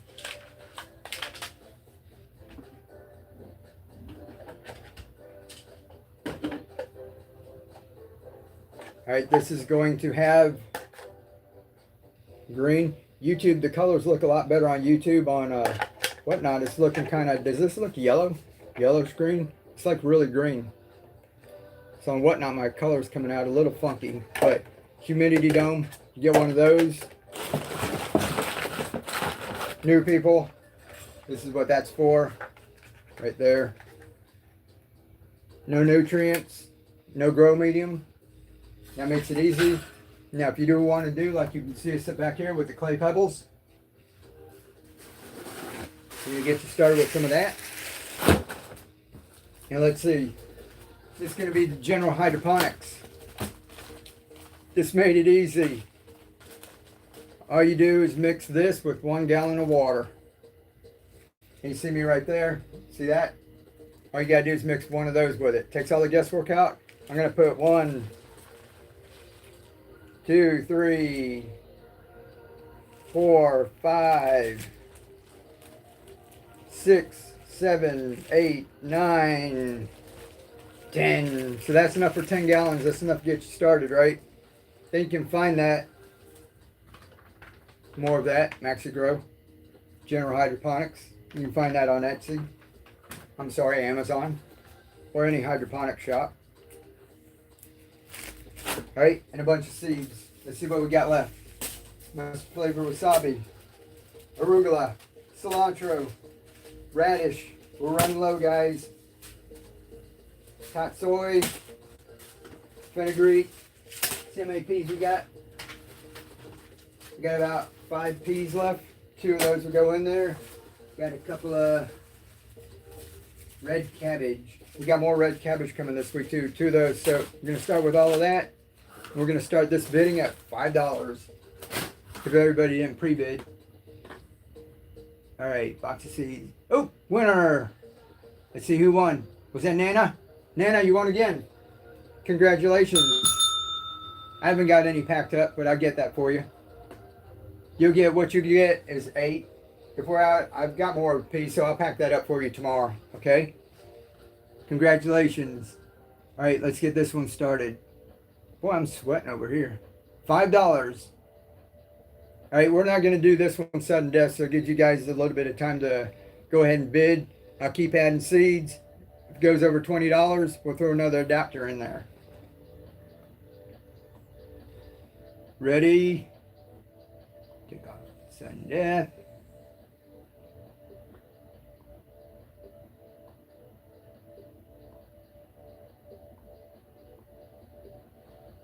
All right, this is going to have green. YouTube, the colors look a lot better on YouTube. On whatnot, it's looking kind of, does this look yellow? Yellow screen? It's like really green. So on whatnot, my color's coming out a little funky. But humidity dome, you get one of those. New people, this is what that's for. Right there. No nutrients, no grow medium. That makes it easy. Now, if you do want to do, like you can see us sit back here with the clay pebbles, we're going to get you started with some of that. And let's see. This is going to be the general hydroponics. This made it easy. All you do is mix this with 1 gallon of water. Can you see me right there? See that? All you got to do is mix one of those with it. Takes all the guesswork out. I'm going to put 1, 2, 3, 4, 5, 6, 7, 8, 9, 10. So that's enough for 10 gallons. That's enough to get you started, right? Then you can find that. More of that. Maxi-Grow. General Hydroponics. You can find that on Etsy. I'm sorry, Amazon. Or any hydroponic shop. Alright, and a bunch of seeds. Let's see what we got left. Most flavor wasabi, arugula, cilantro, radish. We're running low, guys. Hot soy, fenugreek. See how many peas we got? We got about 5 peas left. 2 of those will go in there. Got a couple of red cabbage. We got more red cabbage coming this week too. 2 of those. So we're going to start with all of that. We're going to start this bidding at $5. If everybody didn't pre-bid. All right, box of seeds. Oh, winner! Let's see who won. Was that Nana? Nana, you won again. Congratulations. I haven't got any packed up, but I'll get that for you. You'll get what you get is 8. If we're out, I've got more peas, so I'll pack that up for you tomorrow. Okay? Congratulations. All right, let's get this one started. Boy, I'm sweating over here. $5. All right, we're not going to do this one sudden death, so it gives you guys a little bit of time to go ahead and bid. I'll keep adding seeds. If it goes over $20, we'll throw another adapter in there. Ready? Take off sudden death.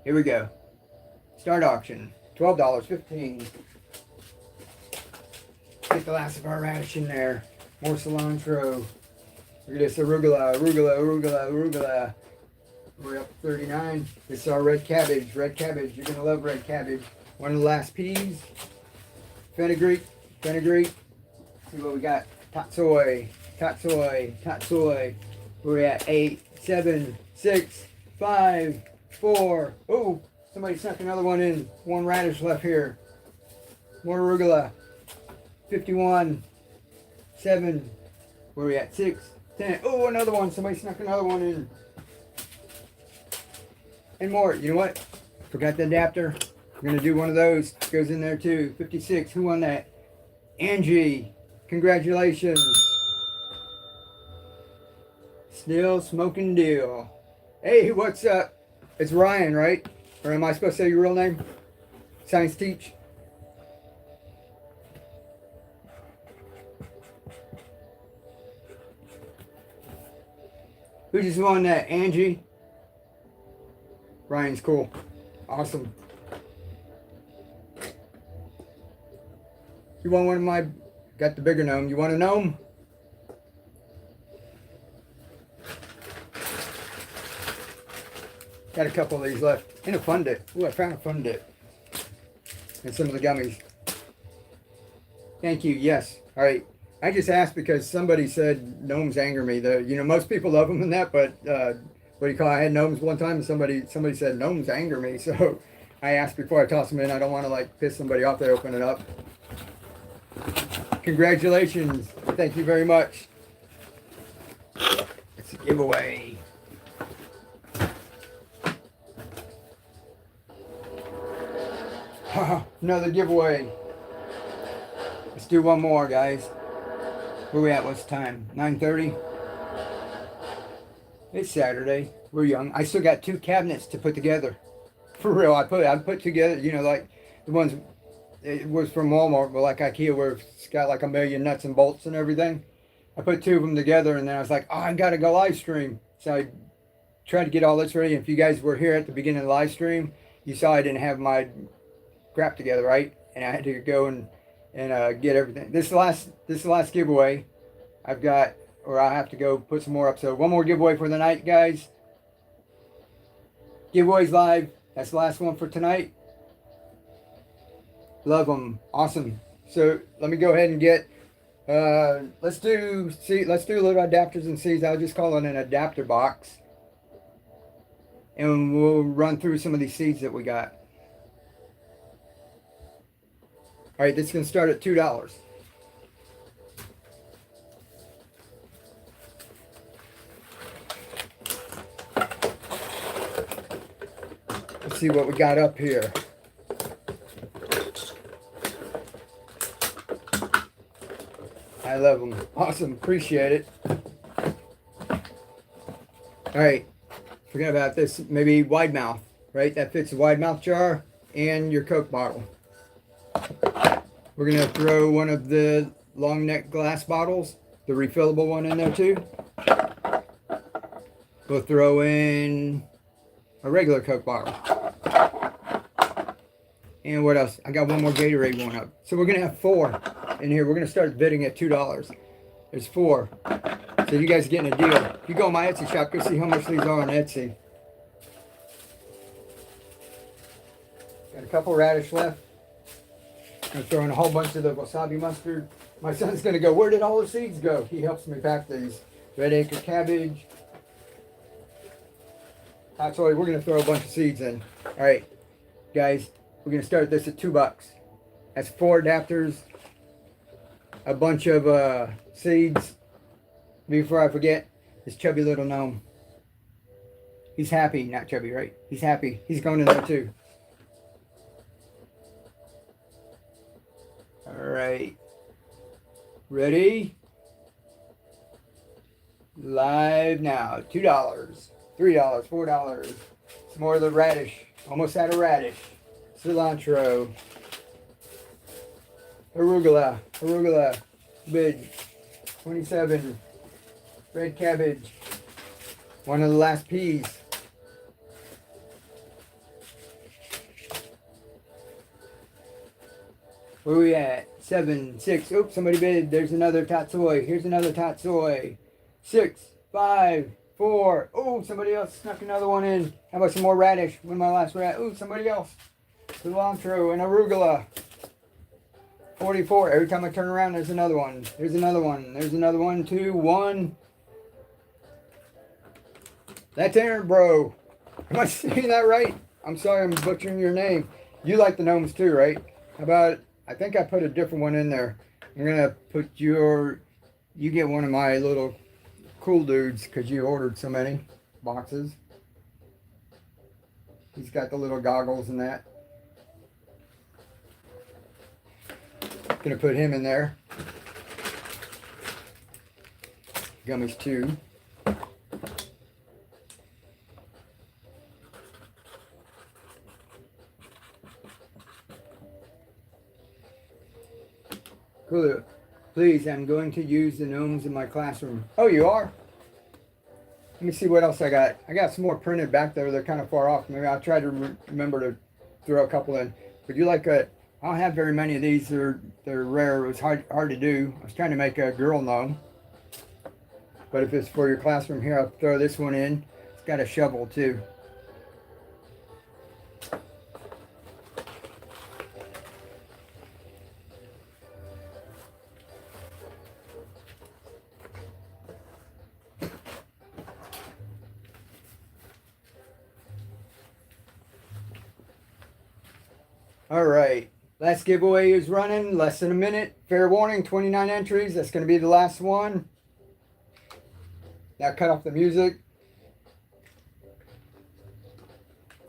Here we go. Start auction. $12.15. Get the last of our radish in there. More cilantro. Look at this arugula, arugula, arugula, arugula. We're up to 39. This is our red cabbage. Red cabbage. You're going to love red cabbage. One of the last peas. Fenugreek. Fenugreek. See what we got. Tatsoi. Tatsoi. Tatsoi. We're at 8, 7, 6, 5, 4. Oh, somebody snuck another one in. 1 radish left here. More arugula. 51, 7, where are we at? 6, 10. Oh, another one. Somebody snuck another one in. And more. You know what? Forgot the adapter. We're going to do one of those. Goes in there too. 56. Who won that? Angie. Congratulations. Still smoking deal. Hey, what's up? It's Ryan, right? Or am I supposed to say your real name? Science teach. Who just won that? Angie? Ryan's cool. Awesome. You want one of my... Got the bigger gnome. You want a gnome? Got a couple of these left. And a fun dip. Ooh, I found a fun dip. And some of the gummies. Thank you. Yes. All right. I just asked because somebody said gnomes anger me. Most people love them and that, but what do you call it? I had gnomes one time and somebody said gnomes anger me. So I asked before I toss them in. I don't want to like piss somebody off that open it up. Congratulations. Thank you very much. It's a giveaway. Another giveaway. Let's do one more, guys. Where we at? What's the time? 9:30? It's Saturday. We're young. I still got 2 cabinets to put together. For real, I put together, like the ones, it was from Walmart, but like IKEA where it's got like a million nuts and bolts and everything. I put 2 of them together and then I was like, oh, I gotta go live stream. So I tried to get all this ready. If you guys were here at the beginning of the live stream, you saw I didn't have my crap together, right? And I had to go and get everything. This is the last giveaway I've got, or I have to go put some more up. So one more giveaway for the night, guys. Giveaways live. That's the last one for tonight. Love them. Awesome. So let me go ahead and get. Let's do little adapters and seeds. I'll just call it an adapter box, and we'll run through some of these seeds that we got. All right, this is going to start at $2. Let's see what we got up here. I love them. Awesome. Appreciate it. All right. Forget about this. Maybe wide mouth, right? That fits a wide mouth jar and your Coke bottle. We're going to throw one of the long neck glass bottles, the refillable one in there too. We'll throw in a regular Coke bottle. And what else? I got one more Gatorade going up. So we're going to have 4 in here. We're going to start bidding at $2. There's 4. So you guys are getting a deal. If you go on my Etsy shop, go see how much these are on Etsy. Got a couple radish left. I'm throwing a whole bunch of the wasabi mustard. My son's going to go, where did all the seeds go? He helps me pack these. Red acre cabbage. Hot soy. We're going to throw a bunch of seeds in. All right, guys. We're going to start this at $2. That's 4 adapters. A bunch of seeds. Before I forget, this chubby little gnome. He's happy. Not chubby, right? He's happy. He's going in there too. All right. Ready? Live now. $2, $3, $4. Some more of the radish. Almost out of radish. Cilantro. Arugula. Bid. 27. Red cabbage. One of the last peas. Where are we at? 7, 6. Oops, somebody bid. There's another tatsoi. Here's another tatsoi. 6, 5, 4. Oh, somebody else snuck another one in. How about some more radish? When my last radish? Oh, somebody else. Cilantro and arugula. 44. Every time I turn around, there's another one. There's another one. There's another one. 2, 1. That's Aaron, bro. Am I saying that right? I'm sorry I'm butchering your name. You like the gnomes too, right? How about, I think I put a different one in there. I'm going to put you get one of my little cool dudes because you ordered so many boxes. He's got the little goggles and that. Going to put him in there. Gummies too. Cool. Please, I'm going to use the gnomes in my classroom. Oh, you are? Let me see what else I got. I got some more printed back there. They're kind of far off. Maybe I'll try to remember to throw a couple in. But you like I don't have very many of these. They're rare. It was hard to do. I was trying to make a girl gnome. But if it's for your classroom here, I'll throw this one in. It's got a shovel too. All right, last giveaway is running, less than a minute. Fair warning, 29 entries. That's going to be the last one. Now cut off the music.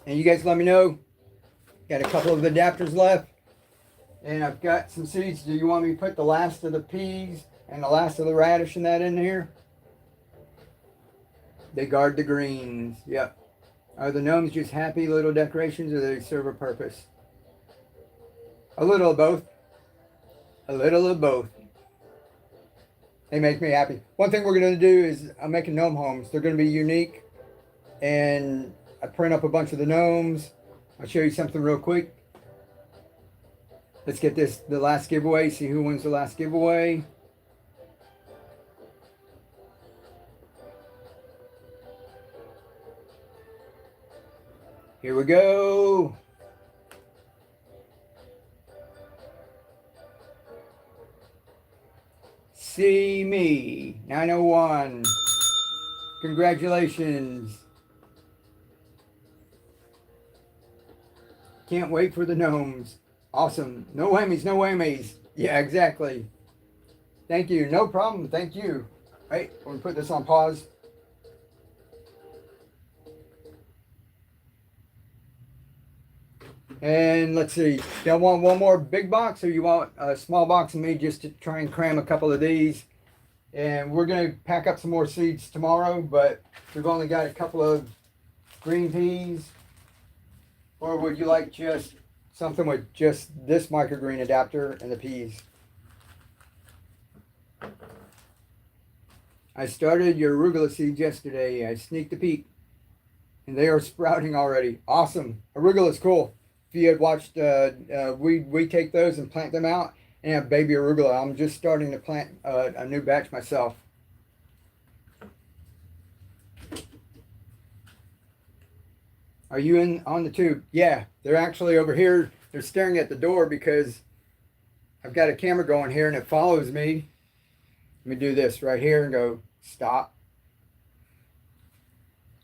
And you guys let me know. Got a couple of adapters left. And I've got some seeds. Do you want me to put the last of the peas and the last of the radish and that in here? They guard the greens. Yep. Are the gnomes just happy little decorations or do they serve a purpose? A little of both. A little of both. They make me happy. One thing we're going to do is I'm making gnome homes. They're going to be unique. And I print up a bunch of the gnomes. I'll show you something real quick. Let's get the last giveaway. See who wins the last giveaway. Here we go. See me, 901. Congratulations. Can't wait for the gnomes. Awesome. No whammies, no whammies. Yeah, exactly. Thank you. No problem. Thank you. Right, we'll put this on pause. And let's see, y'all want one more big box or you want a small box of me just to try and cram a couple of these? And we're going to pack up some more seeds tomorrow, but we've only got a couple of green peas. Or would you like just something with just this microgreen adapter and the peas? I started your arugula seeds yesterday. I sneaked a peek. and they are sprouting already. Awesome. Arugula is cool. If you had watched, we take those and plant them out and have baby arugula. I'm just starting to plant a new batch myself. Are you in on the tube? Yeah, they're actually over here. They're staring at the door because I've got a camera going here and it follows me. Let me do this right here and go stop.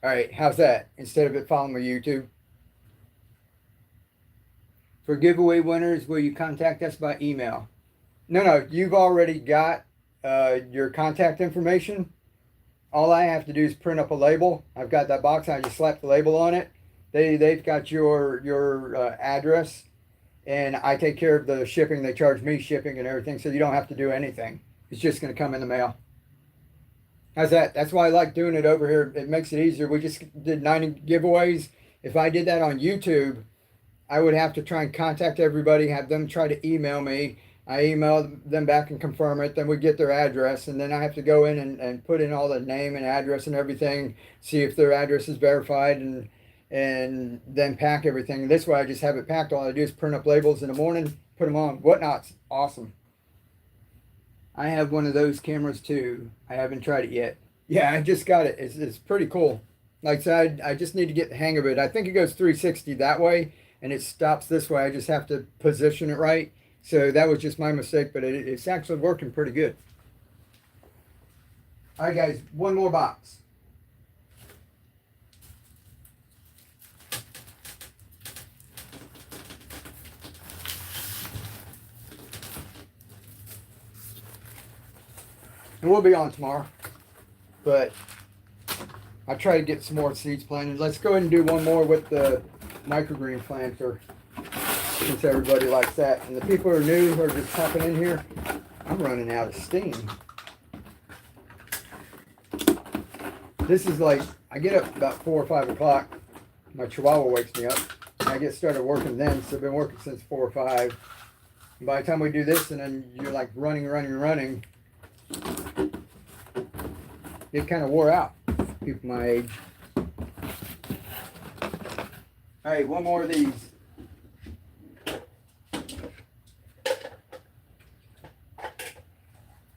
All right, how's that? Instead of it following my YouTube. For giveaway winners, will you contact us by email? No, you've already got your contact information. All I have to do is print up a label. I've got that box. I just slap the label on it. They've got your address, and I take care of the shipping. They charge me shipping and everything, so you don't have to do anything. It's just going to come in the mail. How's that? That's why I like doing it over here. It makes it easier. We just did 90 giveaways. If I did that on YouTube, I would have to try and contact everybody, have them try to email me. I email them back and confirm it. Then we get their address, and then I have to go in and put in all the name and address and everything, see if their address is verified, and then pack everything. This way I just have it packed. All I do is print up labels in the morning, put them on. Whatnot's awesome. I have one of those cameras too. I haven't tried it yet. Yeah, I just got it. It's pretty cool. Like I said, I just need to get the hang of it. I think it goes 360 that way, and it stops this way. I just have to position it right. So that was just my mistake, but it's actually working pretty good. All right, guys, one more box. And we'll be on tomorrow, but I'll try to get some more seeds planted. Let's go ahead and do one more with the microgreen planter, since everybody likes that. And the people who are new, who are just popping in here, I'm running out of steam. This is like, I get up about 4 or 5 o'clock. My chihuahua wakes me up. And I get started working then, so I've been working since 4 or 5. And by the time we do this, and then you're like running, it kind of wore out, people my age. All right, one more of these.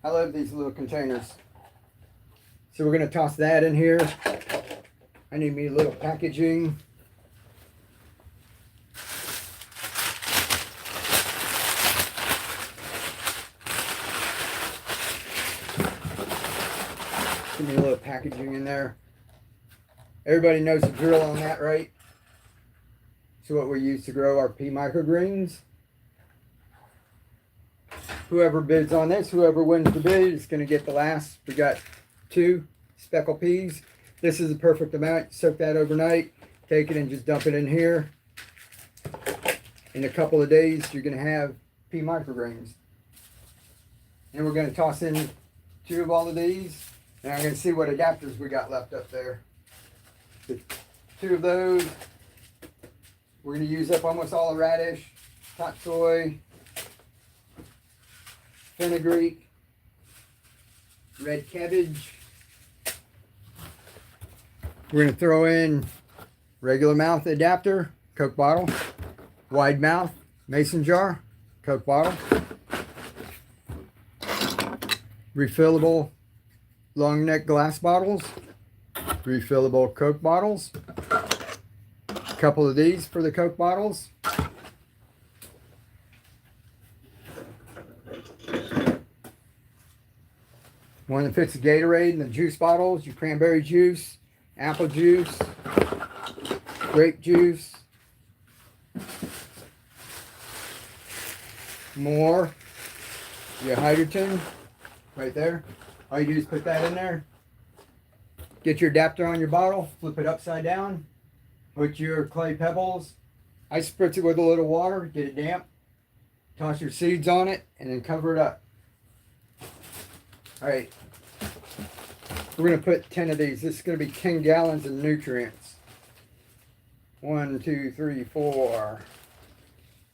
I love these little containers. So we're going to toss that in here. I need me a little packaging. Give me a little packaging in there. Everybody knows the drill on that, right? So what we use to grow our pea microgreens. Whoever bids on this, whoever wins the bid is going to get the last. We got 2 speckle peas. This is the perfect amount. Soak that overnight. Take it and just dump it in here. In a couple of days, you're going to have pea microgreens. And we're going to toss in 2 of all of these. And I'm going to see what adapters we got left up there. So 2 of those. We're going to use up almost all the radish, top soy, fenugreek, red cabbage. We're going to throw in regular mouth adapter, Coke bottle, wide mouth, mason jar, Coke bottle, refillable long neck glass bottles, refillable Coke bottles, a couple of these for the Coke bottles, one that fits the Gatorade and the juice bottles, your cranberry juice, apple juice, grape juice, more, your hydrogen right there. All you do is put that in there, get your adapter on your bottle, flip it upside down, put your clay pebbles, I spritz it with a little water, get it damp, toss your seeds on it, and then cover it up. All right, we're going to put 10 of these. This is going to be 10 gallons of nutrients. 1, 2, 3, 4,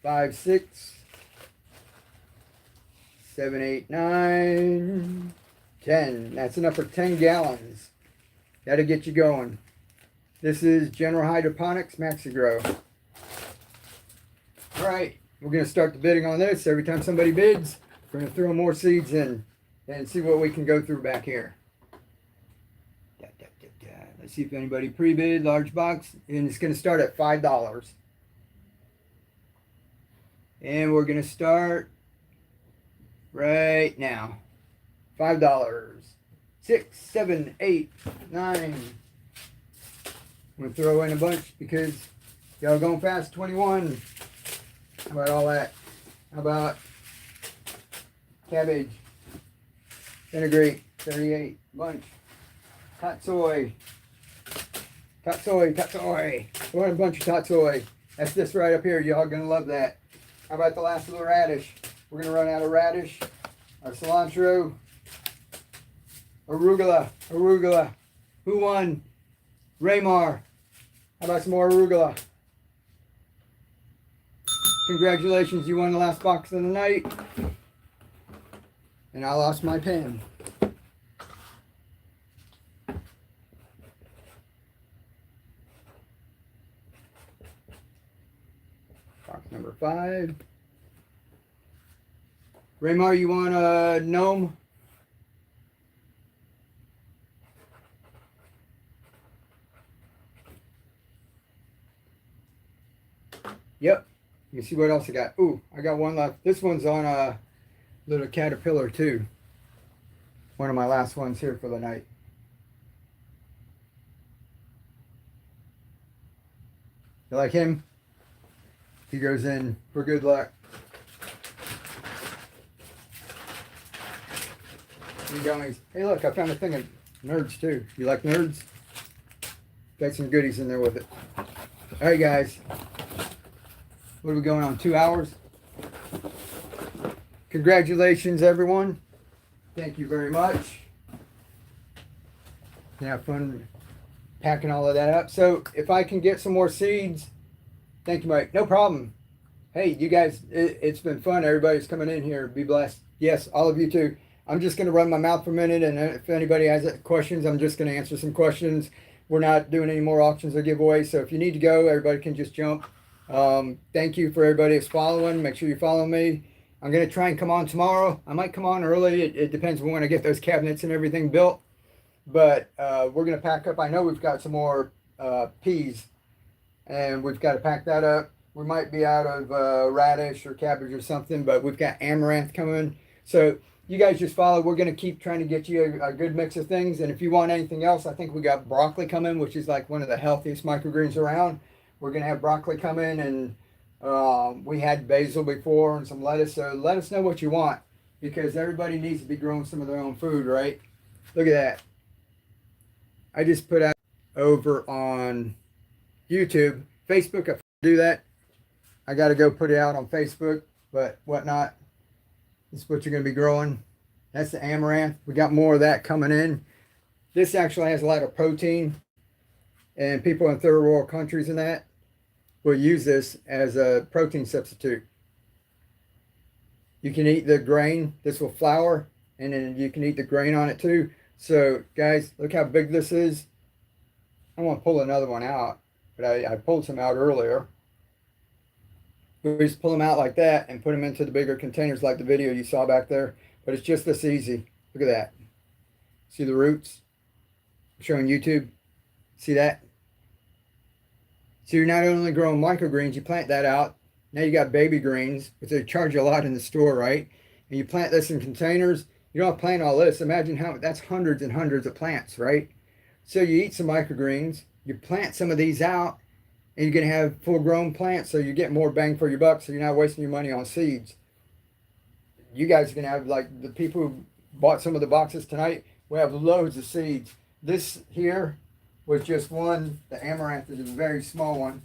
5, 6, 7, 8, 9, 10. That's enough for 10 gallons. That'll get you going. This is General Hydroponics Maxi-Grow. All right, we're going to start the bidding on this. Every time somebody bids, we're going to throw more seeds in and see what we can go through back here. Let's see if anybody pre-bid, large box, and it's going to start at $5. And we're going to start right now. $5. 6, 7, 8, 9. I'm going to throw in a bunch because y'all going fast. 21. How about all that? How about cabbage? Vinaigrette. 38. Bunch. Tatsoi. Tatsoi. Tatsoi. I want a bunch of tatsoi. That's this right up here. Y'all going to love that. How about the last little radish? We're going to run out of radish. Our cilantro. Arugula. Arugula. Who won? Raymar. How about some more arugula? Congratulations, you won the last box of the night. And I lost my pen. Box number 5. Raymar, you want a gnome? Yep. Let me see what else I got. Ooh, I got one left. This one's on a little caterpillar too. One of my last ones here for the night. You like him? He goes in for good luck. Gummies. Hey look, I found a thing of nerds too. You like nerds? Got some goodies in there with it. Alright guys. What are we going on? 2 hours? Congratulations everyone. Thank you very much. You have fun packing all of that up. So if I can get some more seeds, thank you Mike. No problem. Hey you guys, it's been fun. Everybody's coming in here. Be blessed. Yes, all of you too. I'm just going to run my mouth for a minute, and if anybody has questions, I'm just going to answer some questions. We're not doing any more auctions or giveaways, so if you need to go, everybody can just jump. Thank you for everybody that's following. Make sure you follow me. I'm going to try and come on tomorrow. I might come on early. It depends when I get those cabinets and everything built. But we're going to pack up. I know we've got some more peas, and we've got to pack that up. We might be out of radish or cabbage or something, but we've got amaranth coming. So you guys just follow. We're going to keep trying to get you a good mix of things. And if you want anything else, I think we got broccoli coming, which is like one of the healthiest microgreens around. We're going to have broccoli coming, and we had basil before and some lettuce. So let us know what you want, because everybody needs to be growing some of their own food, right? Look at that. I just put out over on YouTube. Facebook, if I do that, I got to go put it out on Facebook, but whatnot. This is what you're going to be growing. That's the amaranth. We got more of that coming in. This actually has a lot of protein, and people in third world countries and that will use this as a protein substitute. You can eat the grain. This will flour, and then you can eat the grain on it too. So guys, look how big this is. I want to pull another one out, but I pulled some out earlier. We just pull them out like that and put them into the bigger containers like the video you saw back there. But it's just this easy. Look at that. See the roots? I'm showing YouTube. See that? So you're not only growing microgreens, you plant that out. Now you got baby greens, which they charge you a lot in the store, right? And you plant this in containers. You don't have to plant all this. Imagine how that's hundreds and hundreds of plants, right? So you eat some microgreens. You plant some of these out, and you're going to have full-grown plants, so you get more bang for your buck, so you're not wasting your money on seeds. You guys are going to have, like, the people who bought some of the boxes tonight, we have loads of seeds. This here was just one. The amaranth is a very small one.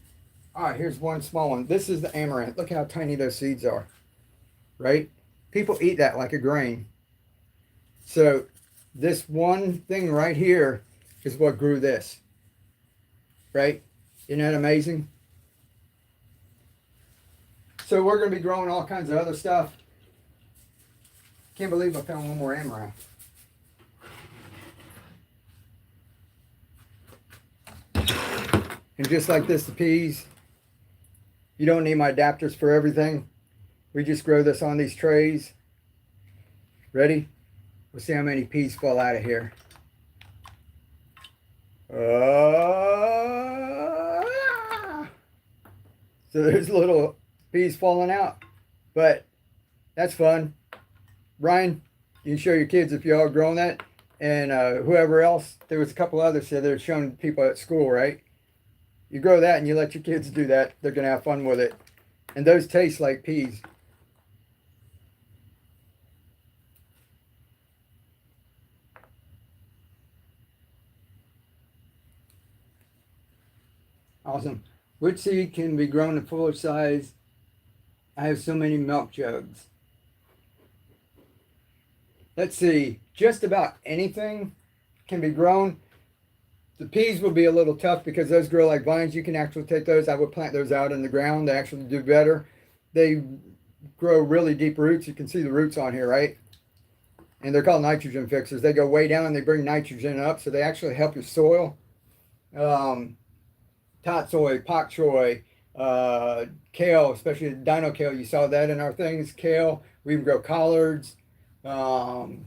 All right, here's one small one. This is the amaranth. Look how tiny those seeds are, right? People eat that like a grain. So this one thing right here is what grew this, right? Isn't that amazing? So we're going to be growing all kinds of other stuff. Can't believe I found one more amaranth. And just like this, the peas, you don't need my adapters for everything. We just grow this on these trays. Ready? We'll see how many peas fall out of here. So there's little peas falling out, but that's fun. Ryan, you can show your kids if you all grown that, and whoever else. There was a couple others here that are showing people at school, right? You grow that and you let your kids do that. They're gonna have fun with it, and those taste like peas. Awesome. Which seed can be grown to fuller size? I have so many milk jugs. Let's see. Just about anything can be grown. The peas will be a little tough because those grow like vines. You can actually take those. I would plant those out in the ground. They actually do better. They grow really deep roots. You can see the roots on here, right? And they're called nitrogen fixers. They go way down and they bring nitrogen up. So they actually help your soil. Tatsoi, pak choi, kale, especially the dino kale. You saw that in our things. Kale. We even grow collards. The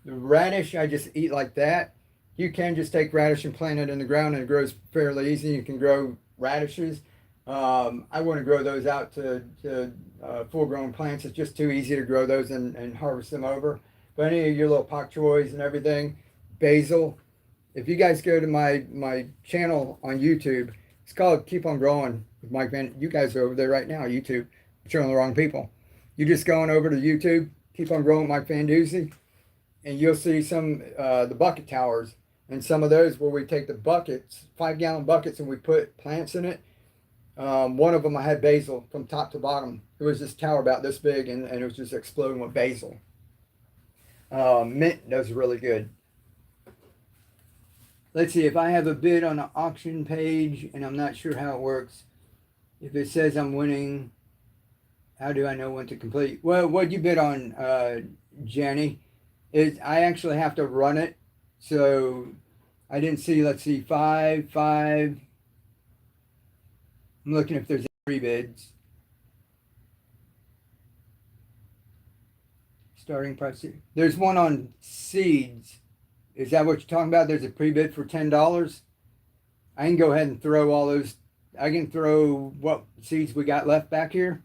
radish, I just eat like that. You can just take radish and plant it in the ground and it grows fairly easy. You can grow radishes. I want to grow those out to full-grown plants. It's just too easy to grow those and harvest them over. But any of your little pak choys and everything, basil. If you guys go to my channel on YouTube, it's called Keep On Growing with Mike Van. You guys are over there right now, YouTube. I'm showing the wrong people. You just going over to YouTube, Keep On Growing with Mike Van Duzy, and you'll see some the bucket towers. And some of those where we take the buckets, 5-gallon buckets, and we put plants in it. One of them I had basil from top to bottom. It was this tower about this big, and it was just exploding with basil. Mint does really good. Let's see, if I have a bid on an auction page, and I'm not sure how it works. If it says I'm winning, how do I know when to complete? Well, what'd you bid on, Jenny? I actually have to run it. So I didn't see, let's see, 5. I'm looking if there's any bids. Starting price. There's one on seeds. Is that what you're talking about? There's a pre-bid for $10. I can go ahead and throw all those. I can throw what seeds we got left back here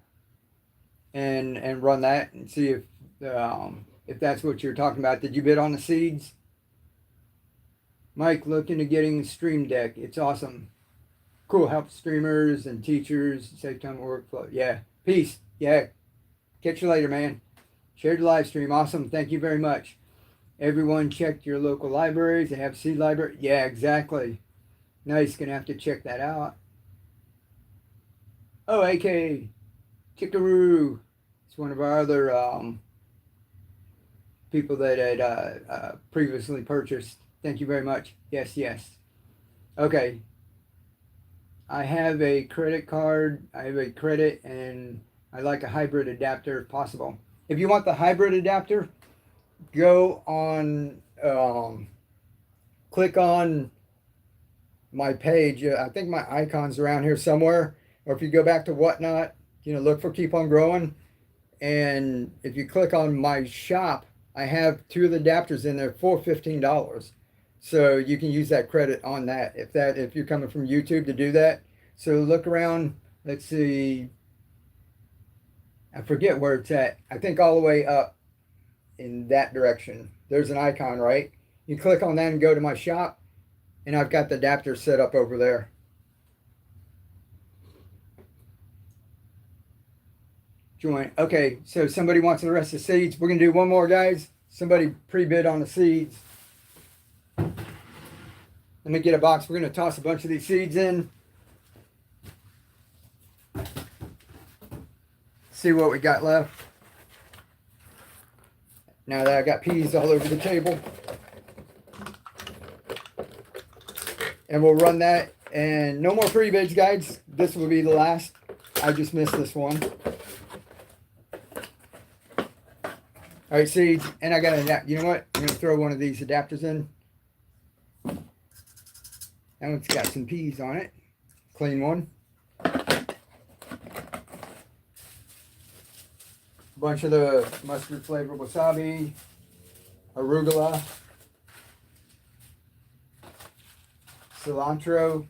and run that and see if that's what you're talking about. Did you bid on the seeds? Mike, look into getting Stream Deck. It's awesome. Cool. Help streamers and teachers. Save time workflow. Yeah. Peace. Yeah. Catch you later, man. Share the live stream. Awesome. Thank you very much. Everyone check your local libraries. They have seed library. Yeah, exactly. Nice. Gonna have to check that out. Oh, AK. Chickaroo. It's one of our other people that had previously purchased. Thank you very much. Yes, yes. Okay. I have a credit card. I have a credit, and I like a hybrid adapter if possible. If you want the hybrid adapter, go on, click on my page. I think my icon's around here somewhere. Or if you go back to Whatnot, look for Keep On Growing. And if you click on my shop, I have 2 of the adapters in there for $15. So you can use that credit on that if you're coming from YouTube to do that. So look around. Let's see. I forget where it's at. I think all the way up in that direction. There's an icon, right? You click on that and go to my shop, and I've got the adapter set up over there. Join. Okay, so somebody wants the rest of the seeds. We're going to do one more, guys. Somebody pre-bid on the seeds. Let me get a box. We're going to toss a bunch of these seeds in. See what we got left. Now that I got peas all over the table. And we'll run that. And no more pre-bids, guys. This will be the last. I just missed this one. All right, seeds. And I got an adapter. You know what? I'm going to throw one of these adapters in. That one's got some peas on it. clean one. Bunch of the mustard flavored wasabi, arugula, cilantro,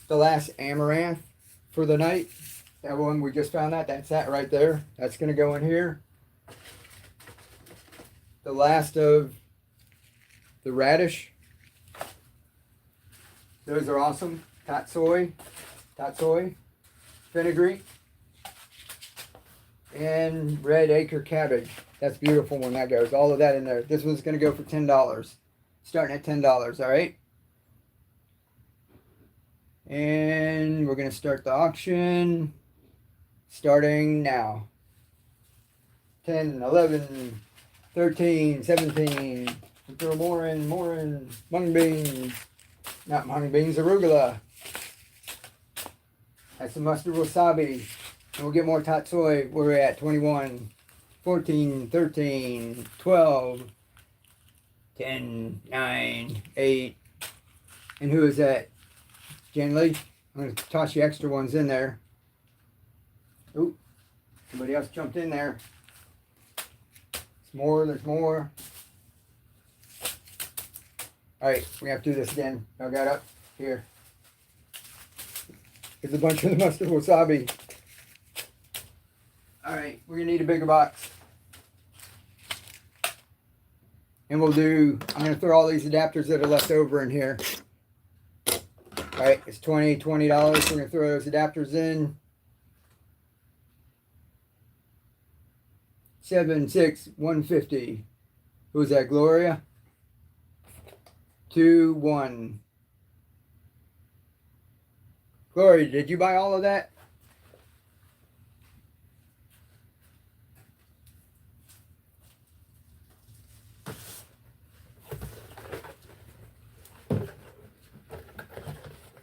the last amaranth for the night. That one we just found that. That's that right there. That's going to go in here. The last of the radish. Those are awesome. Tatsoi, fenugreek, and red acre cabbage. That's beautiful when that goes. All of that in there. This one's going to go for $10. Starting at $10, all right? And we're going to start the auction starting now. 10, 11, 13, 17. Throw more in. Mung beans. Not mung beans, arugula. That's the mustard wasabi. And we'll get more tatsoi. We're at 21, 14, 13, 12, 10, 9, 8. And who is that? Jen Lee? I'm going to toss you extra ones in there. Oop. Somebody else jumped in there. There's more. Alright, we have to do this again. I got up here. There's a bunch of the mustard wasabi. Alright, we're going to need a bigger box. And I'm going to throw all these adapters that are left over in here. Alright, it's $20. We're going to throw those adapters in. 7, 6, 150. Who's that, Gloria? 2, 1. Gloria, did you buy all of that?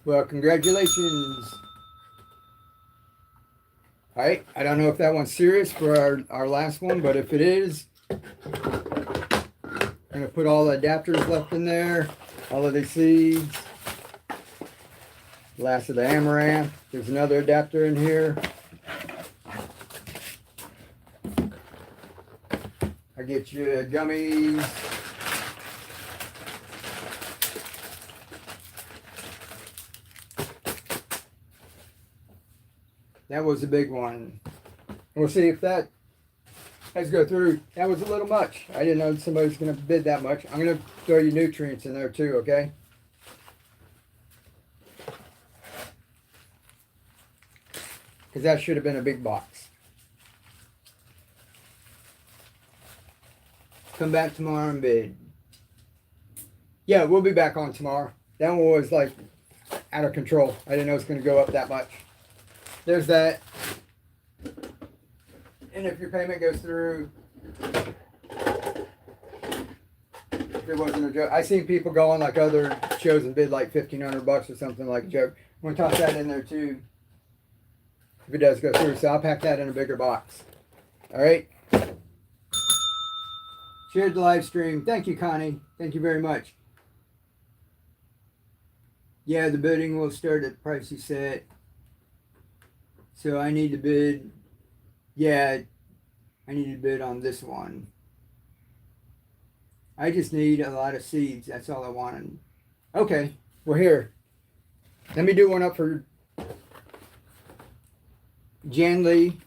Well, congratulations. All right, I don't know if that one's serious for our last one, but if it is, I'm going to put all the adapters left in there, all of the seeds, last of the amaranth. There's another adapter in here. I get you gummies. That was a big one. We'll see if that has to go through. That was a little much. I didn't know somebody was going to bid that much. I'm going to throw you nutrients in there too, okay? Because that should have been a big box. Come back tomorrow and bid. Yeah, we'll be back on tomorrow. That one was like out of control. I didn't know it was going to go up that much. There's that. And if your payment goes through, if it wasn't a joke. I seen people go on like other shows and bid like $1,500 or something like a joke. I'm going to toss that in there too. If it does go through. So I'll pack that in a bigger box. All right. Shared the live stream. Thank you, Connie. Thank you very much. Yeah, the bidding will start at the price you set. So I need to bid, yeah, I need to bid on this one. I just need a lot of seeds. That's all I wanted. Okay, we're here. Let me do one up for Jan Lee.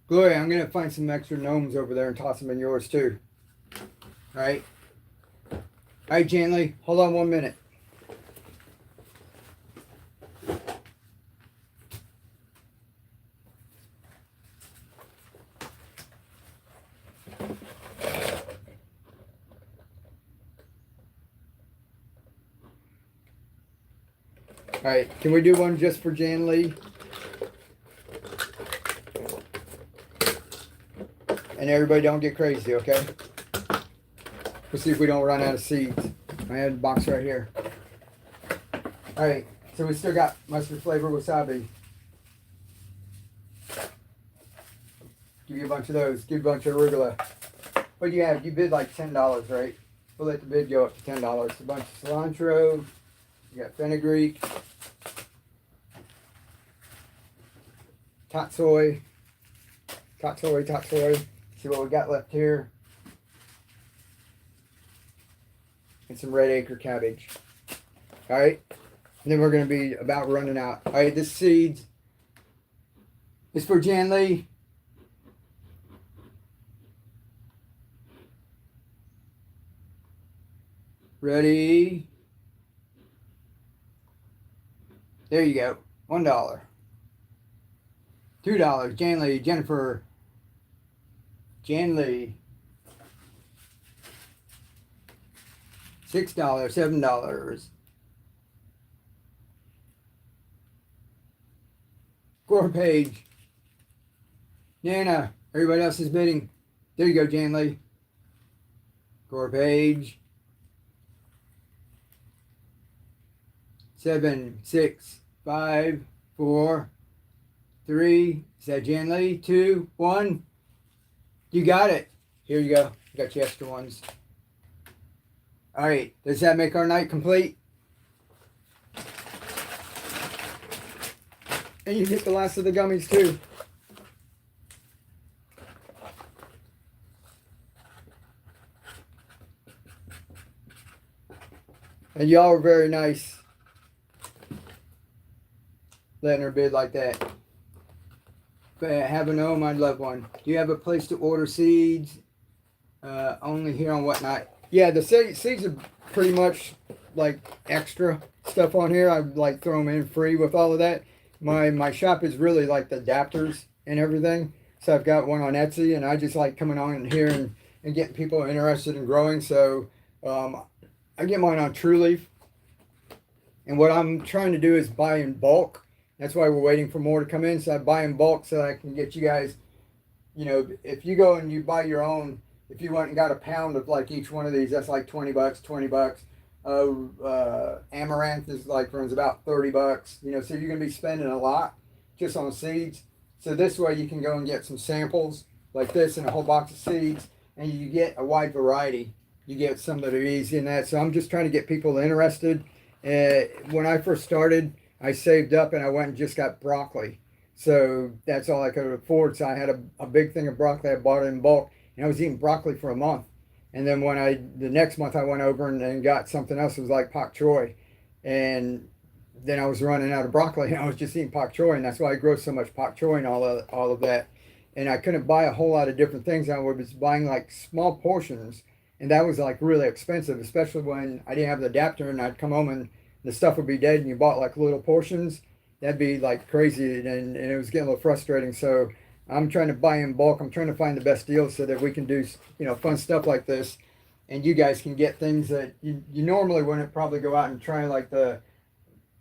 Gloria, I'm going to find some extra gnomes over there and toss them in yours too. All right. All right, Janley, hold on 1 minute. All right, can we do one just for Jan Lee? And everybody don't get crazy, okay? We'll see if we don't run out of seeds. I had a box right here. All right, so we still got mustard flavor wasabi. Give you a bunch of those. Give you a bunch of arugula. What do you have? You bid like $10, right? We'll let the bid go up to $10. A bunch of cilantro. You got fenugreek. Tatsoi. See what we got left here. And some red acre cabbage. All right. And then we're going to be about running out. All right, this seeds is for Jan Lee. Ready? There you go. $1. $2. Jan Lee, Jennifer. Jan Lee. $6, $7. Score page. Nana. Everybody else is bidding. There you go, Jan Lee. Score page. 7, 6, 5, 4, 3. Is that Jan Lee? 2, 1. You got it. Here you go. Got your extra ones. All right. Does that make our night complete? And you get the last of the gummies too. And y'all are very nice. Letting her bid like that. But have a gnome, I'd love one. Do you have a place to order seeds? Only here on Whatnot. Yeah, the seeds are pretty much like extra stuff on here. I like throw them in free with all of that. My shop is really like the adapters and everything. So I've got one on Etsy, and I just like coming on here and getting people interested in growing. So I get mine on True Leaf. And what I'm trying to do is buy in bulk. That's why we're waiting for more to come in. So I buy in bulk so I can get you guys, you know, if you go and you buy your own, if you went and got a pound of like each one of these, that's like $20, $20. Amaranth is like runs about $30, you know, so you're going to be spending a lot just on seeds. So this way you can go and get some samples like this and a whole box of seeds, and you get a wide variety. You get some that are easy in that. So I'm just trying to get people interested. When I first started, I saved up and I went and just got broccoli. So that's all I could afford. So I had a big thing of broccoli. I bought it in bulk, and I was eating broccoli for a month. And then the next month I went over and got something else. It was like pak choi. And then I was running out of broccoli, and I was just eating pak choi. And that's why I grow so much pak choi and all of that. And I couldn't buy a whole lot of different things. I was buying like small portions. And that was like really expensive, especially when I didn't have the adapter, and I'd come home and the stuff would be dead, and you bought like little portions. That'd be like crazy, and it was getting a little frustrating. So I'm trying to buy in bulk. I'm trying to find the best deals so that we can do, you know, fun stuff like this, and you guys can get things that you normally wouldn't probably go out and try, like the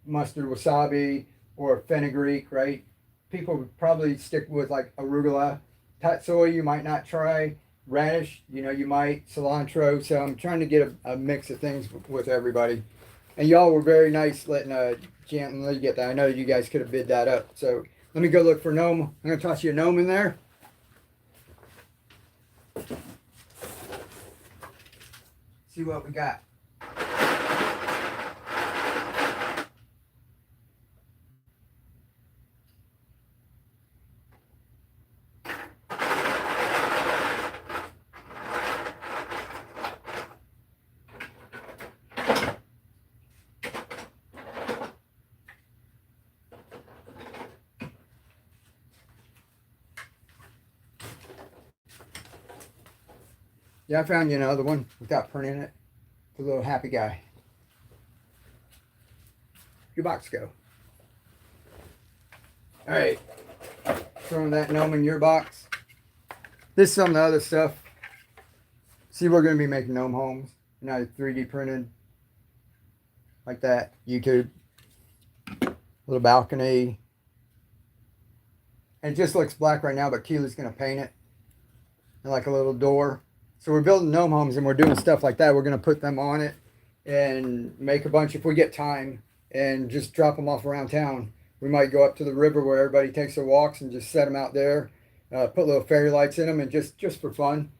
mustard wasabi or fenugreek, right? People would probably stick with like arugula. Tatsoi you might not try. Radish, you know, you might. Cilantro. So I'm trying to get a mix of things with everybody. And y'all were very nice letting Jan Lee get that. I know you guys could have bid that up. So let me go look for gnome. I'm going to toss you a gnome in there. See what we got. Yeah, I found you another one without printing it. The little happy guy. Your box go. All right. Throwing that gnome in your box. This is some of the other stuff. See, we're going to be making gnome homes. You know, 3D printed. Like that. YouTube. Little balcony. And it just looks black right now, but Keely's going to paint it. And like a little door. So we're building gnome homes, and we're doing stuff like that. We're going to put them on it. and make a bunch if we get time, and just drop them off around town. We might go up to the river where everybody takes their walks and just set them out there, put little fairy lights in them, and just for fun.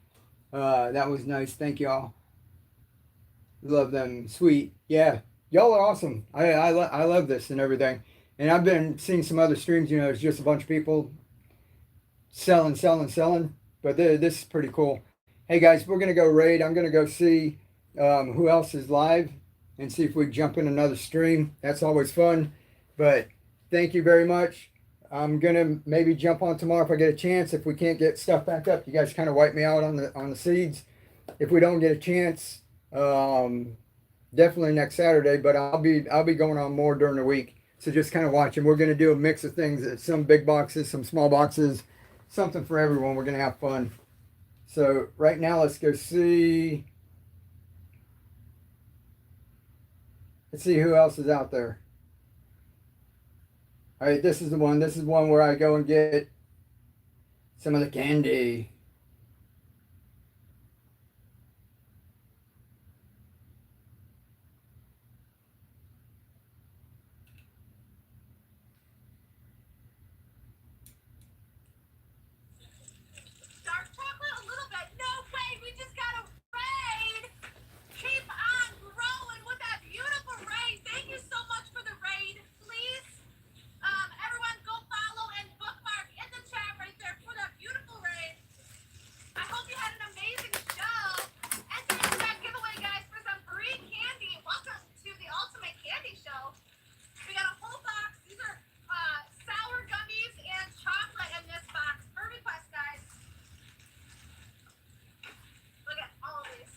That was nice. Thank y'all. Love them. Sweet. Yeah, y'all are awesome. I love this and everything. And I've been seeing some other streams. You know, it's just a bunch of people selling, selling, selling. But this is pretty cool. Hey guys, we're gonna go raid. I'm gonna go see who else is live and see if we jump in another stream. That's always fun. But thank you very much. I'm gonna maybe jump on tomorrow if I get a chance. If we can't get stuff back up, you guys kind of wipe me out on the seeds. If we don't get a chance, definitely next Saturday. But I'll be going on more during the week. So just kind of watching. We're gonna do a mix of things. Some big boxes, some small boxes, something for everyone. We're gonna have fun. So right now, let's go see. Let's see who else is out there. All right, this is the one. This is one where I go and get some of the candy. Dark chocolate a little bit. No way, we just got a raid. Keep on growing with that beautiful raid. Thank you so much for the raid. Please, everyone go follow and bookmark in the chat right there for that beautiful raid. I hope you had an amazing show. Enter into that giveaway, guys, for some free candy. Welcome to the Ultimate Candy Show. We got a whole box. These are sour gummies and chocolate in this box. Per request, guys. Look at all of these.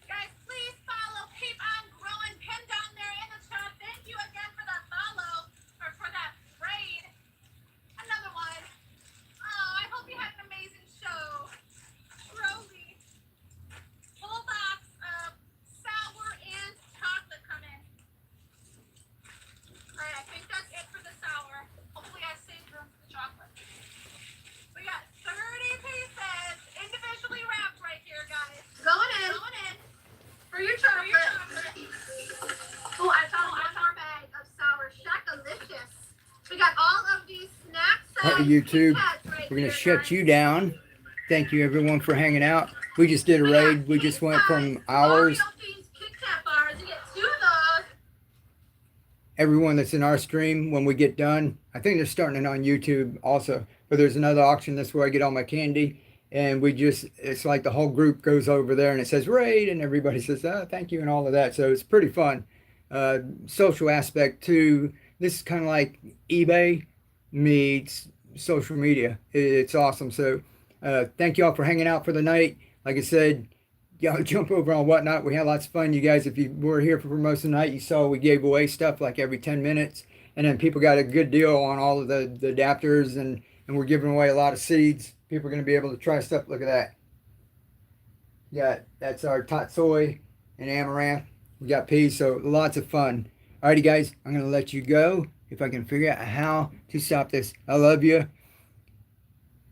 Guys, please follow. Keep on growing. Pin down there in the chat. Thank you again for that follow or for that raid. Another one. Oh, I hope you had an amazing show. Roly. Full box of sour and chocolate coming. Alright, I think that's it for the sour. Hopefully I saved room for the chocolate. We got 30 pieces individually wrapped right here, guys. Going in. Going in. For your chocolate. Oh, I found one more bag of sour Shakalicious. We got all of these snacks. Hi, YouTube. We're gonna shut you down. Thank you everyone for hanging out. We just did a raid. We just went from hours. Kit Kat bars. You get 2 of those. Everyone that's in our stream, when we get done, I think they're starting it on YouTube also. But there's another auction. That's where I get all my candy. And it's like the whole group goes over there and it says raid, and everybody says, oh, thank you, and all of that. So it's pretty fun. Social aspect too. This is kind of like eBay meets social media. It's awesome. So thank you all for hanging out for the night. Like I said, y'all jump over on Whatnot. We had lots of fun. You guys, if you were here for most of the night, you saw we gave away stuff like every 10 minutes. And then people got a good deal on all of the adapters, and we're giving away a lot of seeds. People are going to be able to try stuff. Look at that. Yeah, that's our tatsoi and amaranth. We got peas, so lots of fun. Alrighty, guys, I'm going to let you go if I can figure out how to stop this. I love you.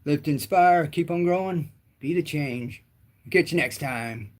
Live to inspire. Keep on growing. Be the change. Catch you next time.